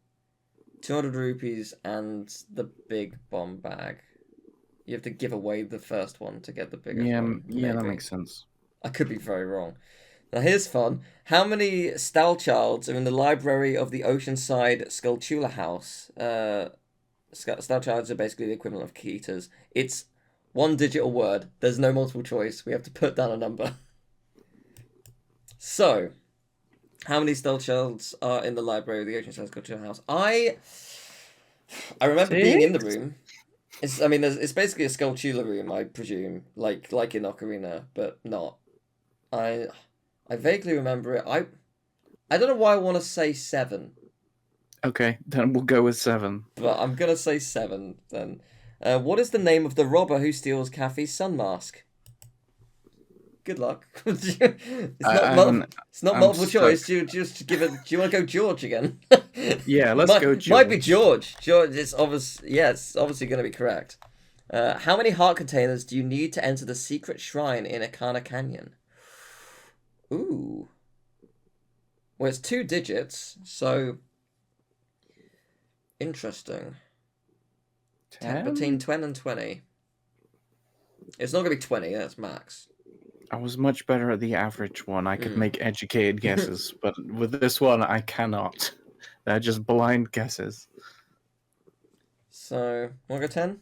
200 rupees and the big bomb bag. You have to give away the first one to get the biggest one. Yeah, that maybe. makes sense. I could be very wrong. Now here's fun. How many Stalchards are in the library of the Oceanside Skulltula House? Stalchards are basically the equivalent of Keeters. It's one digital word. There's no multiple choice. We have to put down a number. So, how many Stalchards are in the library of the Oceanside Skulltula House? I remember being in the room. It's basically a Skulltula room, I presume, like in Ocarina, but not. I vaguely remember it. I don't know why I want to say 7. Okay, then we'll go with 7. But I'm gonna say 7 then. What is the name of the robber who steals Kathy's sun mask? Good luck. I haven't. It's not I'm multiple stuck. choice. Do you just give it? Do you want to go George again? Yeah, let's go Might be George. George. George is obvious. Yeah, it's obviously going to be correct. How many heart containers do you need to enter the secret shrine in Akana Canyon? Ooh. Well, it's 2 digits, so interesting. 10? Between 10 and 20. It's not going to be 20. That's max. I was much better at the average one. I could make educated guesses, but with this one, I cannot. They're just blind guesses. So, want to go 10?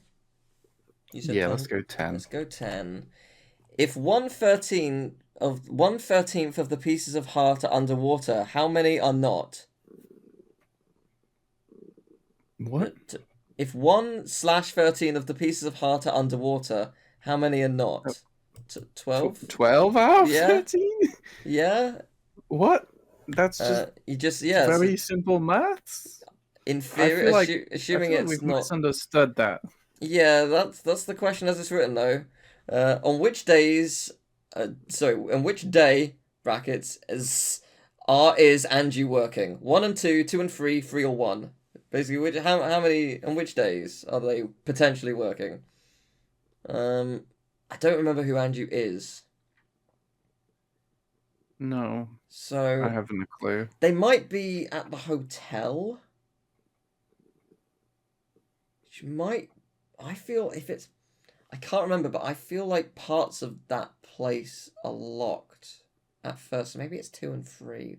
You said Yeah, 10. let's go 10. Let's go 10. If 1/13th of the pieces of heart are underwater, how many are not? What? If 1/13 of the pieces of heart are underwater, how many are not? 12? 12 out of Yeah. 13? Yeah. What? That's just You just very simple maths? in I theory, feel like, assuming it's we've not. misunderstood that. Yeah, that's the question as it's written though. On which days? On which day brackets is Angie working? 1 and 2, 2 and 3, 3 or 1. Basically, how many on which days are they potentially working? I don't remember who Angie is. No, So I haven't a clue. they might be at the hotel. She might. I feel if it's. I can't remember, but I feel like parts of that place are locked at first. Maybe it's 2 and 3.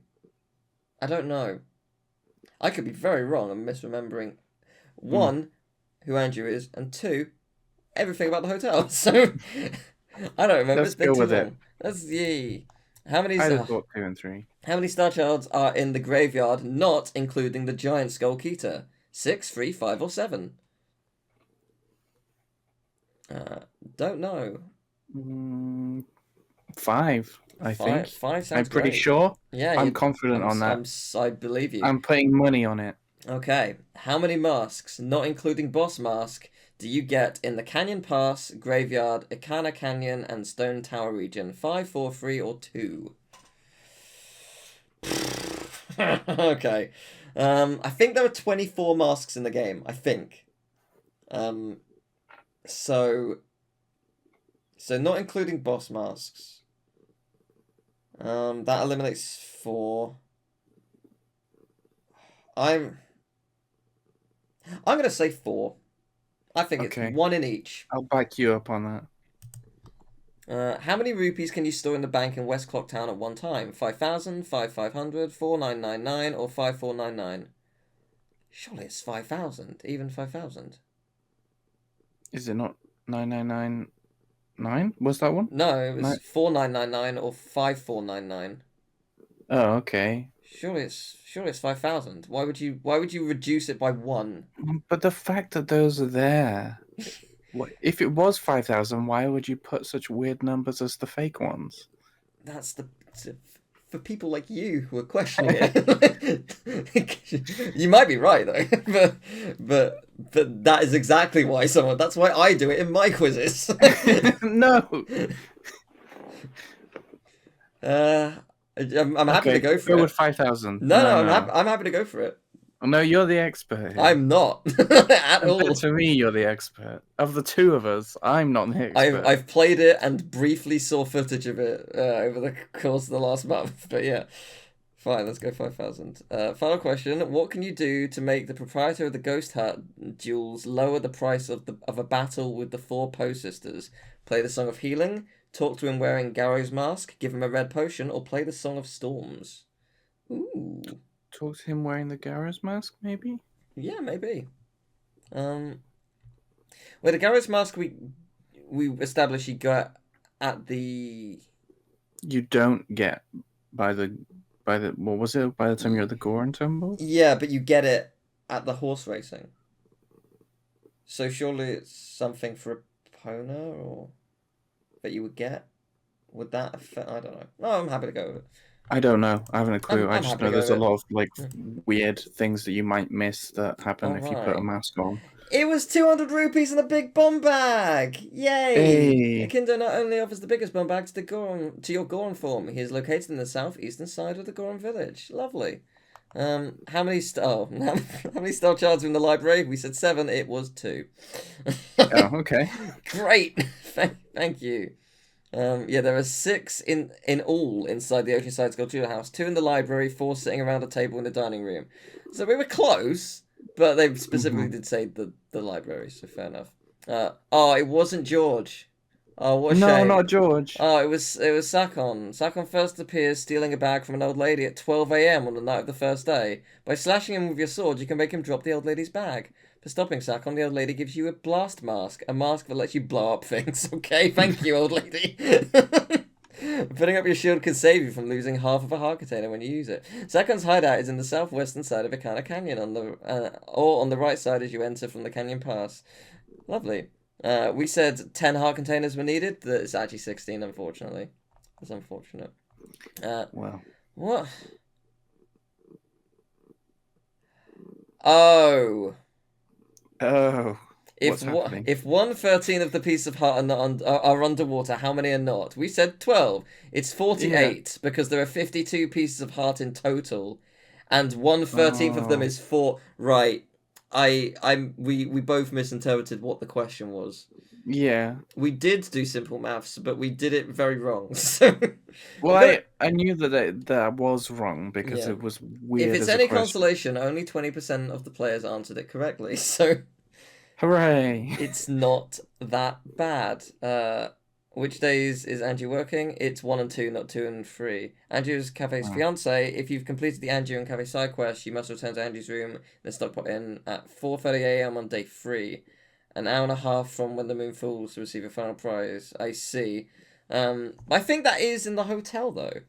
I don't know. I could be very wrong and misremembering. 1, who Andrew is, and 2, everything about the hotel. So I don't remember. Let's It's been go too with long. it. That's yay. How many? I just thought 2 and 3. How many Star Childs are in the graveyard, not including the giant skull Keter? 6, 3, 5, or 7? Don't know. 5, I think. 5 sounds I'm pretty great. sure. Yeah, I'm confident on that. I believe you. I'm putting money on it. Okay. How many masks, not including Boss Mask, do you get in the Canyon Pass, Graveyard, Ikana Canyon, and Stone Tower region? 5, 4, 3, or 2? Okay. I think there are 24 masks in the game. I think. So not including boss masks. That eliminates 4. I'm gonna say 4. I think Okay. it's 1 in each. I'll back you up on that. How many rupees can you store in the bank in West Clock Town at one time? 5,000, 5,500, 4,999, or 5,499? Surely it's 5,000. Even 5,000. Is it not 9,999? Was that one? No, it was 4,999 or 5,499. Oh, okay. Surely it's 5,000. Why would you reduce it by 1? But the fact that those are there, if it was 5,000, why would you put such weird numbers as the fake ones? That's for people like you who are questioning it. You might be right though, but that is exactly why that's why I do it in my quizzes. No. I'm happy to go for it. Go with 5,000. No, I'm happy to go for it. No, you're the expert here. I'm not at all. To me, you're the expert. Of the two of us, I'm not the expert. I've played it and briefly saw footage of it over the course of the last month, but yeah. Fine, let's go 5,000. Final question. What can you do to make the proprietor of the Ghost Hut duels lower the price of a battle with the 4 Poe sisters? Play the Song of Healing, talk to him wearing Garrow's mask, give him a red potion, or play the Song of Storms? Ooh. Talk to him wearing the Garrow's mask, maybe? Yeah, maybe. Well, the Garrow's mask we established you got at the... You don't get by the what was it? By the time you're at the Goron Temple? Yeah, but you get it at the horse racing. So surely it's something for Epona or that you would get? Would that affect? I don't know. No, I'm happy to go with it. I don't know. I haven't a clue. I I'm just happy to know go there's with a it. lot of like Hmm. weird things that you might miss that happen All if you put a right. mask on. It was 200 rupees in a big bomb bag! Yay! Hey, Akindo not only offers the biggest bomb bag to, to your Goron form, he is located in the southeastern side of the Goron village. Lovely. How many how many star shards are in the library? We said 7, it was 2. oh, okay. Great! Thank you. Yeah, there are 6 in all inside the Oceanside Sculpture House. 2 in the library, 4 sitting around a table in the dining room. So we were close, but they specifically hmm did say the library, so fair enough. Oh, it wasn't George. Oh, what a No, shame. not George. Oh, it was Sakon. Sakon first appears stealing a bag from an old lady at 12 a.m. on the night of the first day. By slashing him with your sword, you can make him drop the old lady's bag. For stopping Sakon, the old lady gives you a blast mask, a mask that lets you blow up things. Okay, thank you, old lady. Putting up your shield can save you from losing half of a heart container when you use it. Sakon's hideout is in the southwestern side of Ikana Canyon, or on the right side as you enter from the canyon pass. Lovely. We said 10 heart containers were needed. It's actually 16, unfortunately. That's unfortunate. Well, What? Oh. oh, If what's happening? if 1/13 of the piece of heart are underwater, how many are not? We said 12. It's Yeah. 48 because there are 52 pieces of heart in total, and 1/13 of them Oh, is 4. Right. We both misinterpreted what the question was. yeah. We did do simple maths, but we did it very wrong. So Well, we're gonna I knew that was wrong because yeah. it was If weird it's as a any question. consolation, only 20% of the players answered it correctly. So Hooray! it's not that bad. Which days is Angie working? It's 1 and 2, not 2 and 3. Andrew's Cafe's Wow. fiance. If you've completed the Andrew and Cafe side quest, you must return to Andrew's room, then stockpot in at 4:30 a.m. on day 3. An hour and a half from when the moon falls to receive a final prize. I see. I think that is in the hotel though.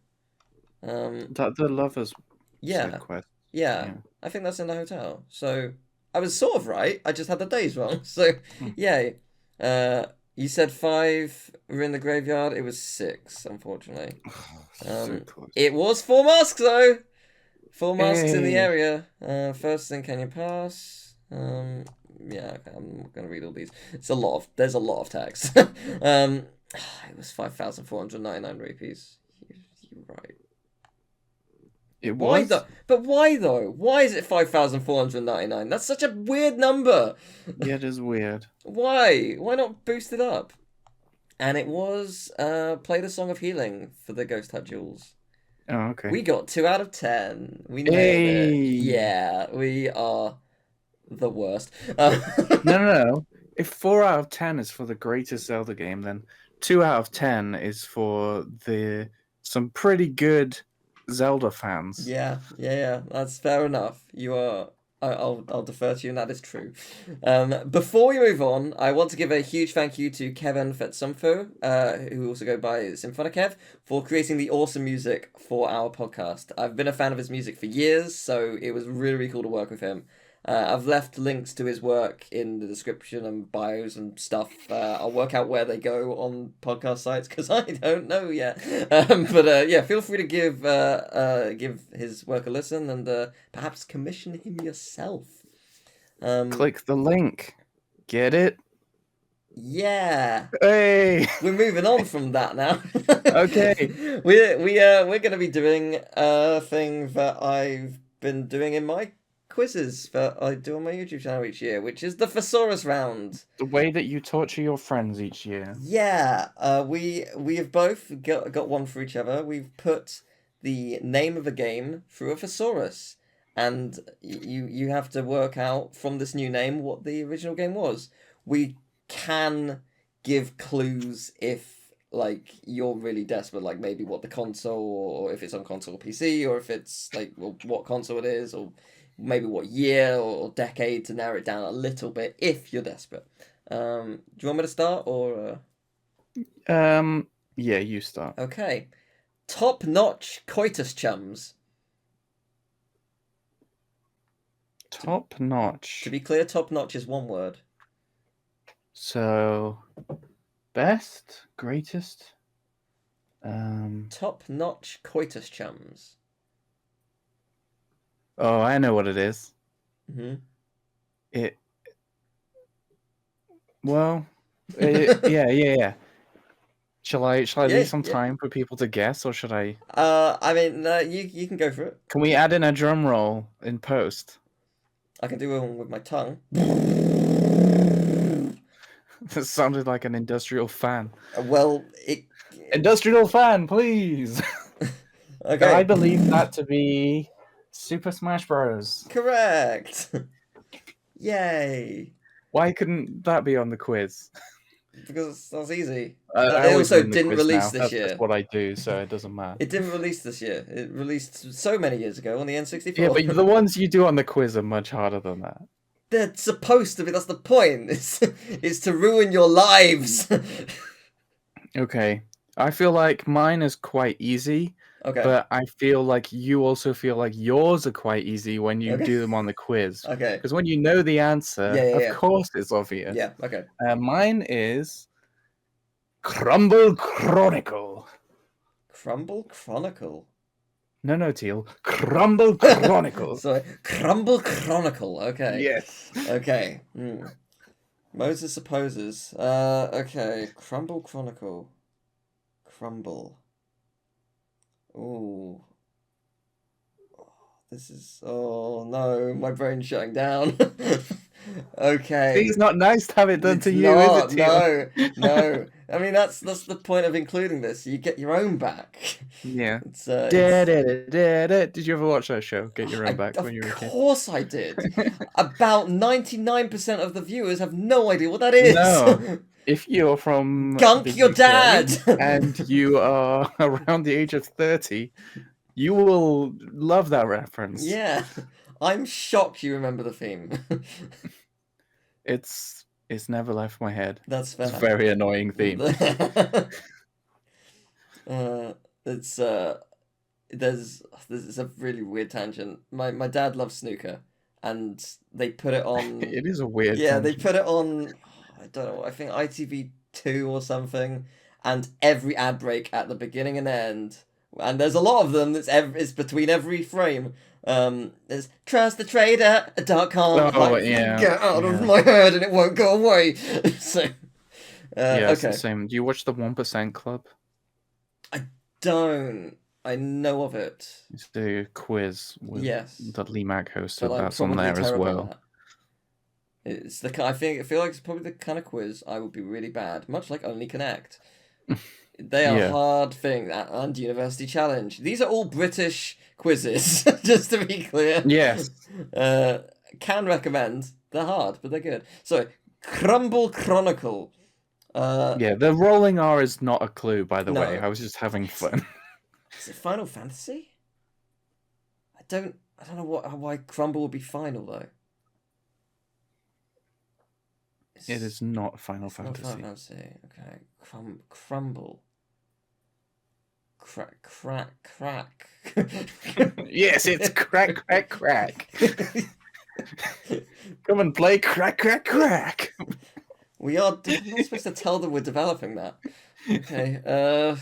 That the lovers side Yeah, quest. yeah. Yeah. I think that's in the hotel. So I was sort of right. I just had the days wrong. So Hmm. yay. Uh, you said 5 were in the graveyard. It was 6, unfortunately. So close. It was 4 masks though. 4 masks in the Hey. area. First in Canyon Pass. Yeah, okay, I'm not gonna read all these. There's a lot of tags. It was 5,499 rupees. You're right. It Why was? though? But why though? Why is it 5,499? That's such a weird number. Yeah, it is weird. Why? Why not boost it up? And it was play the Song of Healing for the Ghost Hut Jewels. Oh, okay. We got 2 out of 10. We nailed it. Hey. Yeah, we are the worst. No, no, no. If 4 out of 10 is for the greatest Zelda game, then 2 out of 10 is for the some pretty good Zelda fans. Yeah. That's fair enough. You are. I'll defer to you, and that is true. Before we move on, I want to give a huge thank you to Kevin Fetsumfo, who also go by Symphonikev, for creating the awesome music for our podcast. I've been a fan of his music for years, so it was really, really cool to work with him. I've left links to his work in the description and bios and stuff. I'll work out where they go on podcast sites because I don't know yet. But yeah, feel free to give his work a listen and perhaps commission him yourself. Click the link. Get it? Yeah. Hey. We're moving on from that now. Okay. We're gonna be doing a thing that I've been doing in my quizzes that I do on my YouTube channel each year, which is the Thesaurus round. The way that you torture your friends each year. Yeah, we have both got one for each other. We've put the name of a game through a thesaurus, and you have to work out from this new name what the original game was. We can give clues if like you're really desperate, like maybe what the console, or if it's on console or PC, or if it's like what console it is, or maybe what year or decade to narrow it down a little bit if you're desperate. Do you want me to start or? Yeah, you start. Okay. Top notch coitus chums. Top To notch. be clear, top notch is one word. So, best, greatest. Top-notch coitus chums. Oh, I know what it is. Mm-hmm. Yeah. Shall I leave some Yeah. time for people to guess, or should I? I mean, no, you can go for it. Can we add in a drum roll in post? I can do one with my tongue. That sounded like an industrial fan. Well, Industrial fan, please. okay. I believe that to be Super Smash Bros. Correct. Yay. Why couldn't that be on the quiz? Because that's easy. I It always also win the didn't quiz release now. this That's year. just what I do, so it doesn't matter. It didn't release this year. It released so many years ago on the N64. Yeah, but the ones you do on the quiz are much harder than that. They're supposed to be. That's the point. It's to ruin your lives. Okay. I feel like mine is quite easy, Okay. but I feel like you also feel like yours are quite easy when you Okay. do them on the quiz. Okay. Because when you know the answer, Yeah. of course it's obvious. Yeah. Okay. Mine is Crumble Chronicle. Crumble Chronicle. No, Teal. Crumble Chronicle. Sorry. Crumble Chronicle. Okay. Yes. Okay. Moses opposes. Okay. Crumble Chronicle. Crumble. Ooh. This is. Oh no, my brain's shutting down. Okay. See, it's not nice to have it done It's to you, not, is it, Teal? No. I mean, that's the point of including this. You get your own back. Yeah. It's, Did you ever watch that show, Get Your Own Back, when you were a kid? Of course I did. About 99% of the viewers have no idea what that is. No. If you're from Gunk the your UK dad. and you are around the age of 30, you will love that reference. Yeah. I'm shocked you remember the theme. It's never left my head. That's fair. It's a very annoying theme. It's there's a really weird tangent. My dad loves snooker, and they put it on. It is a weird. Yeah, tangent. they put it on. I don't know. I think ITV2 or something, and every ad break at the beginning and end, and there's a lot of them. It's between every frame. There's trustthetrader.com. Oh, yeah. Get out of my head, and it won't go away. So, yeah, it's okay. the same. Do you watch the 1% Club? Don't. I know of it. It's the quiz with that Lee Mack hosted. But I'm That's on probably there as terrible well. at that. It's I feel like it's probably the kind of quiz I would be really bad, much like Only Connect. They are hard thing and University Challenge. These are all British quizzes, just to be clear. Yes. Can recommend. They're hard, but they're good. So, Crumble Chronicle. Yeah, the rolling R is not a clue, by the way. I was just having fun. Is it Final Fantasy? I don't know why Crumble would be final though. It is not Final Fantasy. Not Final Fantasy. Okay. Crumble. Crack. Yes, it's crack. Come and play crack. We are not supposed to tell them we're developing that. Okay.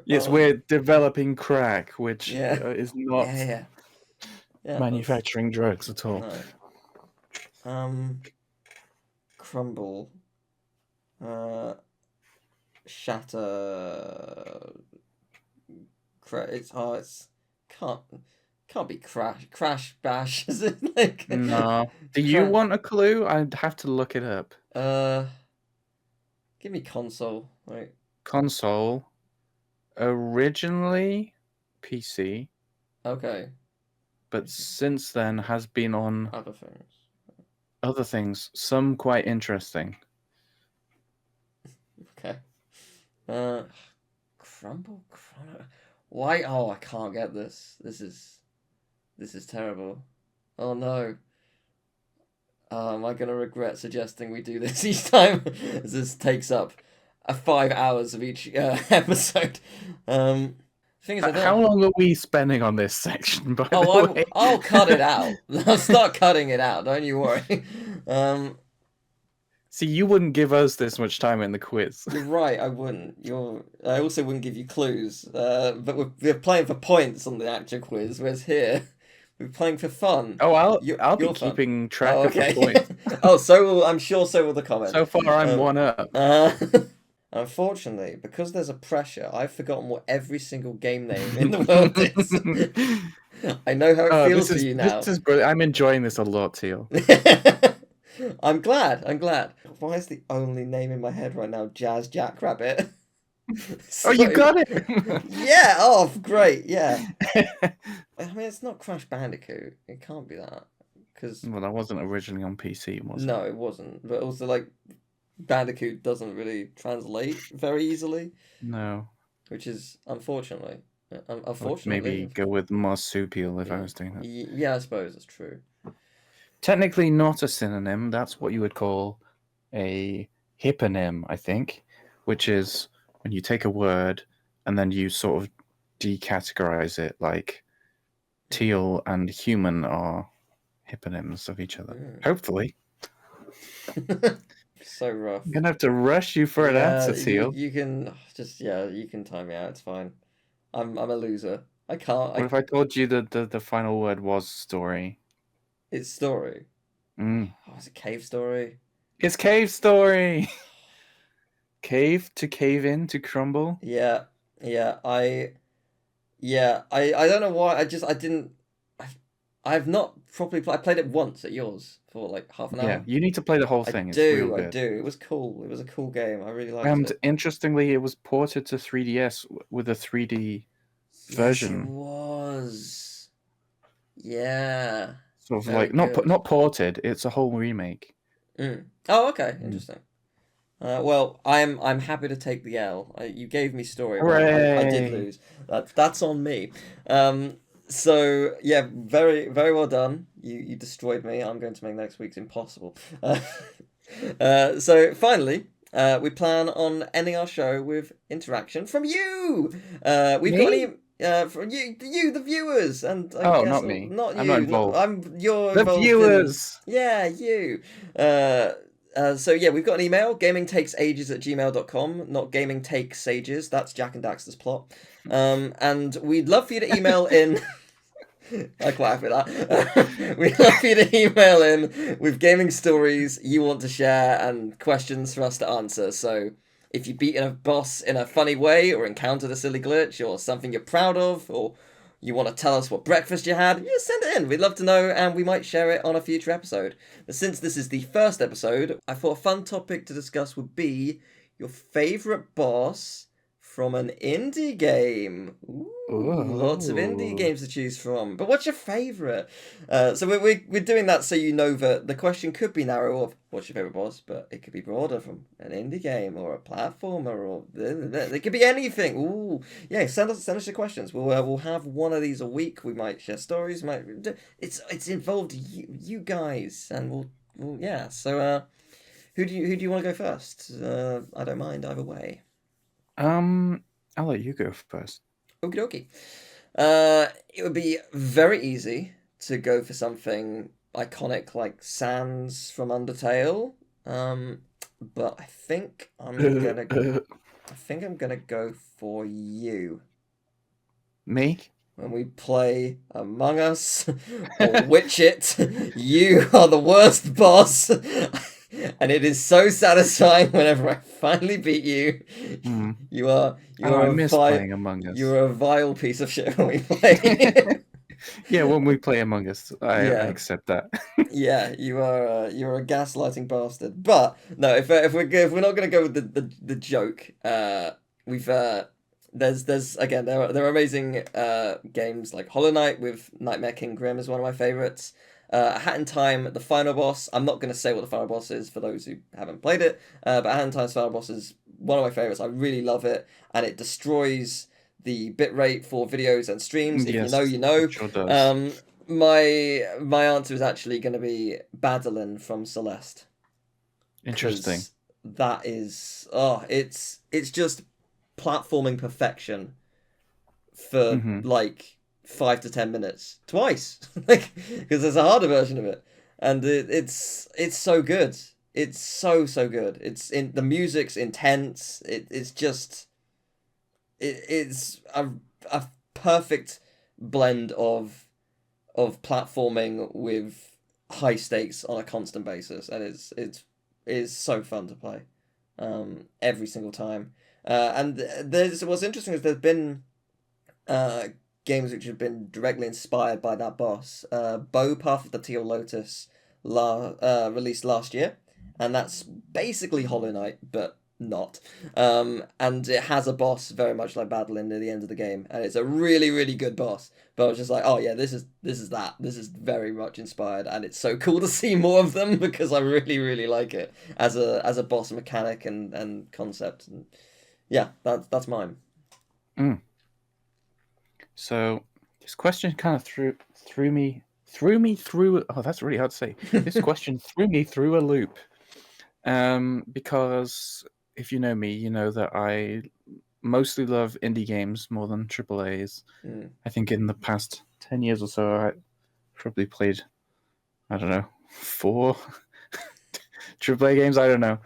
Yes, we're developing crack, which is not yeah, manufacturing drugs at all. No. Crumble. Shatter. It's can't be crash bash. Is it like? No. Do you want a clue? I'd have to look it up. Give me console. Right. Console. Originally PC. Okay. But since then has been on other things. Some quite interesting. Okay. Crumble. Why? Oh, I can't get this. This is terrible. Oh no. Am I gonna regret suggesting we do this each time? This takes up 5 hours of each episode. Thing is, how long are we spending on this section? By the way, I'll cut it out. I'll start cutting it out. Don't you worry. See, you wouldn't give us this much time in the quiz. You're right, I wouldn't. I also wouldn't give you clues. But we're playing for points on the actual quiz, whereas here we're playing for fun. Oh, I'll be You're fun. keeping track Oh, of the okay. points. Oh, so I'm sure so will the comment. So far, I'm Um, 1-up. uh, Unfortunately, because there's a pressure, I've forgotten what every single game name in the world is. I know how it Oh, feels for you now. this is brilliant. I'm enjoying this a lot, Teal. I'm glad. I'm glad. Why is the only name in my head right now Jazz Jackrabbit? Oh, you got it! Yeah. Oh, great. Yeah. I mean, it's not Crash Bandicoot. It can't be that. Because Well, that wasn't originally on PC, was it? no, it wasn't. But also, like, Bandicoot doesn't really translate very easily, No. which is unfortunately. I'd Unfortunately. maybe go with marsupial if I was doing that. Yeah, I suppose that's true. Technically not a synonym. That's what you would call a hyponym, I think, which is when you take a word and then you sort of decategorize it, like teal and human are hyponyms of each other. Hopefully. So rough. I'm going to have to rush you for an answer, Teal. You can just you can time me out. It's fine. I'm a loser. I can't. What if I told you that the final word was story? It's story. Mm. Oh, it's a cave story. It's cave story. Cave to cave in to crumble. Yeah. I don't know why. I didn't. I've not properly played. I played it once at yours for like half an hour. Yeah, you need to play the whole thing. It's real good. I do. It was cool. It was a cool game. I really liked And it. interestingly, it was ported to 3DS with a 3D version. Yes, it was. Yeah. Sort of Very like good. not ported. It's a whole remake. Oh, okay. Interesting. Well, I'm happy to take the L. You gave me story. Well, I did Hooray! lose. That's on me. So yeah, very very well done. You destroyed me. I'm going to make next week's impossible. So finally, we plan on ending our show with interaction from you. We've got Me? any from you, the viewers, and I Oh, guess, not me. not you. I'm not involved. You're The involved viewers. yeah, you. So yeah, we've got an email, gamingtakesages@gmail.com, not gaming takes sages. That's Jack and Daxter's plot. And we'd love for you to email in. I quite happy with that. We'd love for you to email in with gaming stories you want to share and questions for us to answer. So if you've beaten a boss in a funny way, or encountered a silly glitch, or something you're proud of, or you want to tell us what breakfast you had, yeah, send it in. We'd love to know, and we might share it on a future episode. But since this is the first episode, I thought a fun topic to discuss would be your favourite boss from an indie game. Ooh, lots of indie games to choose from. But what's your favourite? So we're doing that so you know that the question could be narrow of what's your favourite boss, but it could be broader from an indie game or a platformer or it could be anything. Ooh, yeah. Send us your questions. We'll have one of these a week. We might share stories. It's involved you guys, and we'll yeah. So who do you want to go first? I don't mind either way. I'll let you go first. Okie dokie. It would be very easy to go for something iconic like Sans from Undertale. But I think I'm gonna go for you. Me? When we play Among Us or Witch It, you are the worst boss. And it is so satisfying whenever I finally beat you. You are I miss playing Among Us. You're a vile piece of shit when we play. Yeah, when we play Among Us, I accept that. Yeah, you're a gaslighting bastard. But no, if we're not gonna go with the joke, there's again there are amazing games like Hollow Knight with Nightmare King Grim is one of my favorites. A Hat in Time, the final boss. I'm not going to say what the final boss is for those who haven't played it, but A Hat in Time's final boss is one of my favorites. I really love it, and it destroys the bitrate for videos and streams. If you know, you know. It sure does. My answer is actually going to be Badalin from Celeste. Interesting. That is it's just platforming perfection for like 5 to 10 minutes twice, like because there's a harder version of it, and it's so good. It's so good. The music's intense. It's just it's a perfect blend of platforming with high stakes on a constant basis, and it's so fun to play, every single time. And there's what's interesting is there's been uh games which have been directly inspired by that boss. Bow Path of the Teal Lotus released last year, and that's basically Hollow Knight, but not. And it has a boss very much like Battling near the end of the game, and it's a really, really good boss. But I was just like, oh yeah, this is that. This is very much inspired, and it's so cool to see more of them because I really, really like it as a boss mechanic and concept. And yeah, that's mine. Mm. So this question kind of threw me through. Oh, that's really hard to say. This question threw me through a loop. Because if you know me, you know that I mostly love indie games more than triple A's. Mm. I think in the past 10 years or so, I probably played, I don't know, 4 triple A games. I don't know.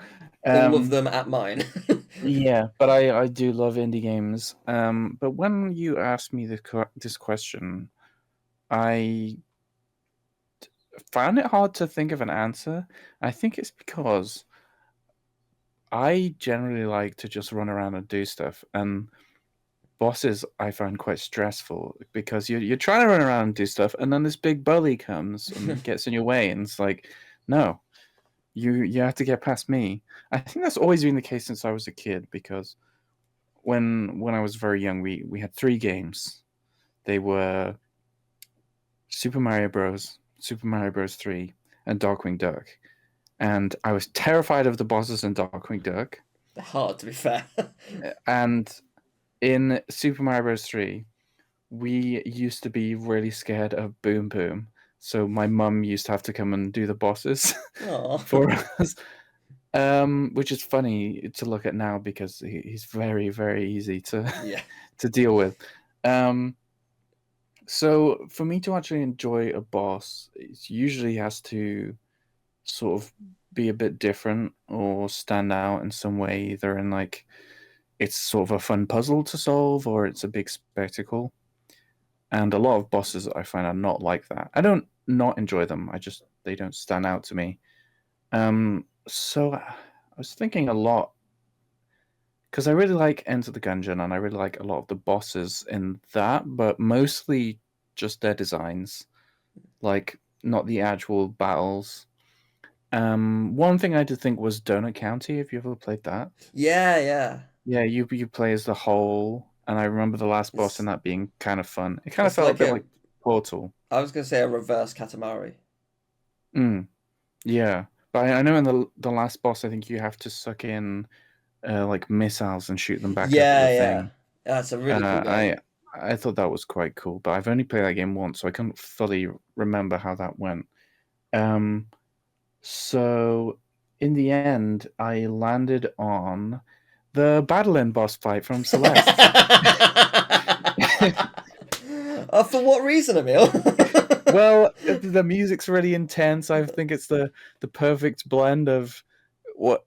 All of them at mine. Yeah, but I do love indie games. But when you asked me this question, I found it hard to think of an answer. I think it's because I generally like to just run around and do stuff, and bosses I find quite stressful because you're trying to run around and do stuff, and then this big bully comes and gets in your way, and it's like, no, you have to get past me. I think that's always been the case since I was a kid, because when I was very young, we had 3 games. They were Super Mario Bros., Super Mario Bros. 3, and Darkwing Duck. And I was terrified of the bosses in Darkwing Duck. Hard, to be fair. And in Super Mario Bros. 3, we used to be really scared of Boom Boom. So my mum used to have to come and do the bosses for us. Which is funny to look at now because he's very, very easy Yeah. to deal with. So for me to actually enjoy a boss, it usually has to sort of be a bit different or stand out in some way, either in like it's sort of a fun puzzle to solve or it's a big spectacle. And a lot of bosses I find are not like that. I don't not enjoy them. They don't stand out to me. So I was thinking a lot because I really like Enter the Gungeon and I really like a lot of the bosses in that, but mostly just their designs, like not the actual battles. One thing I did think was Donut County. Have you ever played that? Yeah. Yeah, you play as the whole, and I remember the last boss in It's that being kind of fun. It kind of it's felt a like bit like Portal. I was gonna say a reverse Katamari. Yeah, but I know in the last boss, I think you have to suck in like missiles and shoot them back up at the Yeah. thing. That's a really cool game. I thought that was quite cool, but I've only played that game once, so I can't fully remember how that went. So in the end, I landed on the Battle End boss fight from Celeste. For what reason, Emil? Well, the music's really intense. I think it's the perfect blend of what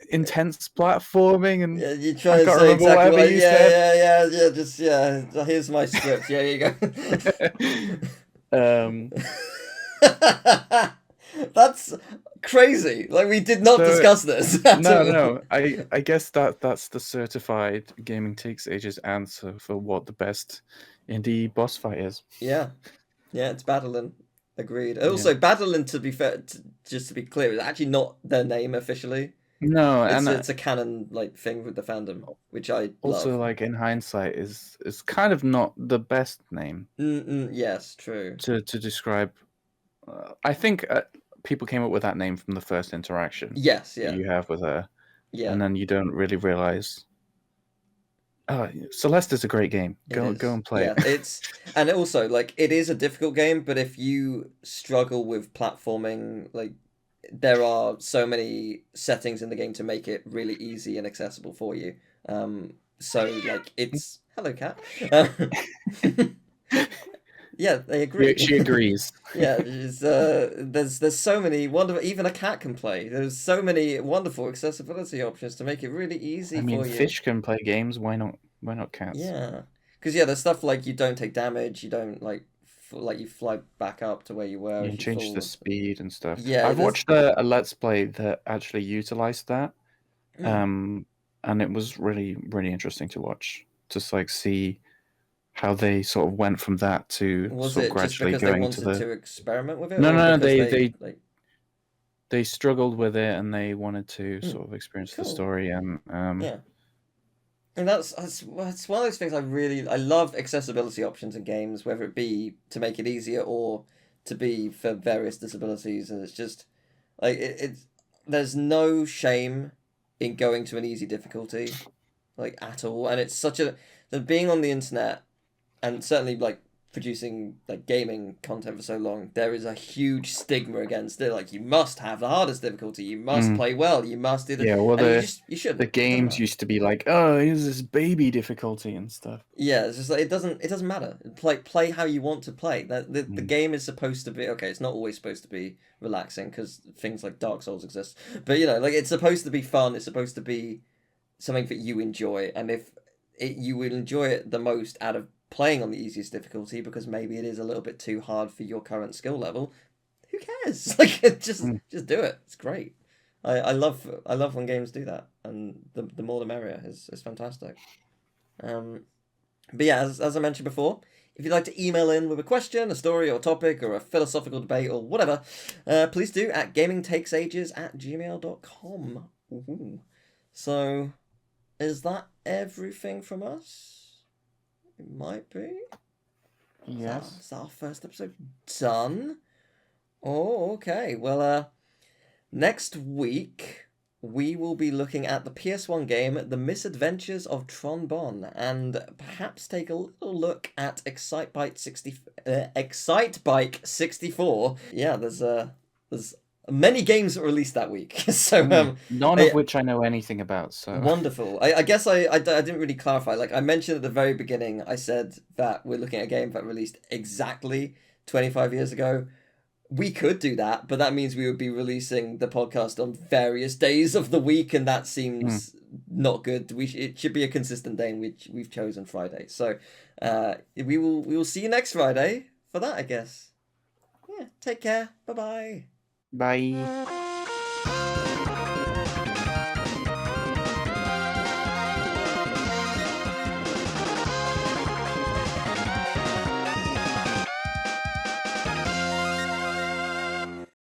intense platforming and Yeah, you're I trying to can't say remember exactly whatever what. you said. Yeah. Just here's my script. Yeah, here you um, go. That's crazy. Like we did not so discuss this at all. no. I guess that's the certified Gaming Takes Ages answer for what the best indie boss fight is. Yeah, it's Battling. Agreed. Yeah. Also, Battling, to be fair, just to be clear, is actually not their name officially. No, It's and it's a canon like thing with the fandom, which I also love. like in hindsight is kind of not the best name Yes, true. to describe. I think people came up with that name from the first interaction Yes, that yeah, you have with her, yeah. and then you don't really realize. Celeste is a great game. It Go is. and play Yeah, it. and also like it is a difficult game, but if you struggle with platforming, like there are so many settings in the game to make it really easy and accessible for you. So like it's hello cat. Yeah, they agree. She agrees. Yeah, there's so many wonderful. Even a cat can play. There's so many wonderful accessibility options to make it really easy I mean, for you. fish can play games. Why not? Why not cats? Yeah, because yeah, there's stuff like you don't take damage. You don't like you fly back up to where you were You if can you change the fall. speed and stuff. Yeah, I've there's. watched a Let's Play that actually utilized that, Mm. um, and it was really, really interesting to watch. Just like see how they sort of went from that to Was sort of it just gradually because they going to wanted the. to experiment with it, No, or no, no. because They they they like? they struggled with it and they wanted to Mm, sort of experience the cool. story and Yeah. And that's one of those things I love accessibility options in games, whether it be to make it easier or to be for various disabilities, and it's just like it's there's no shame in going to an easy difficulty, like at all, and it's such a that being on the internet and certainly like producing like gaming content for so long, there is a huge stigma against it. Like you must have the hardest difficulty, you must mm, play well, you must do the, yeah. Well, and the you the shouldn't. It doesn't games matter. used to be like, oh, here's this baby difficulty and stuff. Yeah, it's just like it doesn't matter. Play how you want to play. That the Mm. game is supposed to be okay. It's not always supposed to be relaxing because things like Dark Souls exist. But you know, like it's supposed to be fun. It's supposed to be something that you enjoy. And if you will enjoy it the most out of playing on the easiest difficulty because maybe it is a little bit too hard for your current skill level, who cares? Like Mm. just do it. It's great. I love when games do that, and the more the merrier is fantastic. Um, but yeah, as I mentioned before, if you'd like to email in with a question, a story, or a topic, or a philosophical debate, or whatever, please do at gamingtakesages@gmail.com. Ooh. So, is that everything from us? It might be. Yes. Is that our first episode done? Oh, okay. Well, next week, we will be looking at the PS1 game, The Misadventures of Tron and perhaps take a little look at Excite Bike 64. Yeah, there's many games that released that week. So, None of I, which I know anything about. So wonderful. I guess I didn't really clarify. Like I mentioned at the very beginning, I said that we're looking at a game that released exactly 25 years ago. We could do that, but that means we would be releasing the podcast on various days of the week, and that mm, seems not good. It should be a consistent day, and we've chosen Friday. So, we will see you next Friday for that, I guess. Yeah, take care. Bye bye. bye.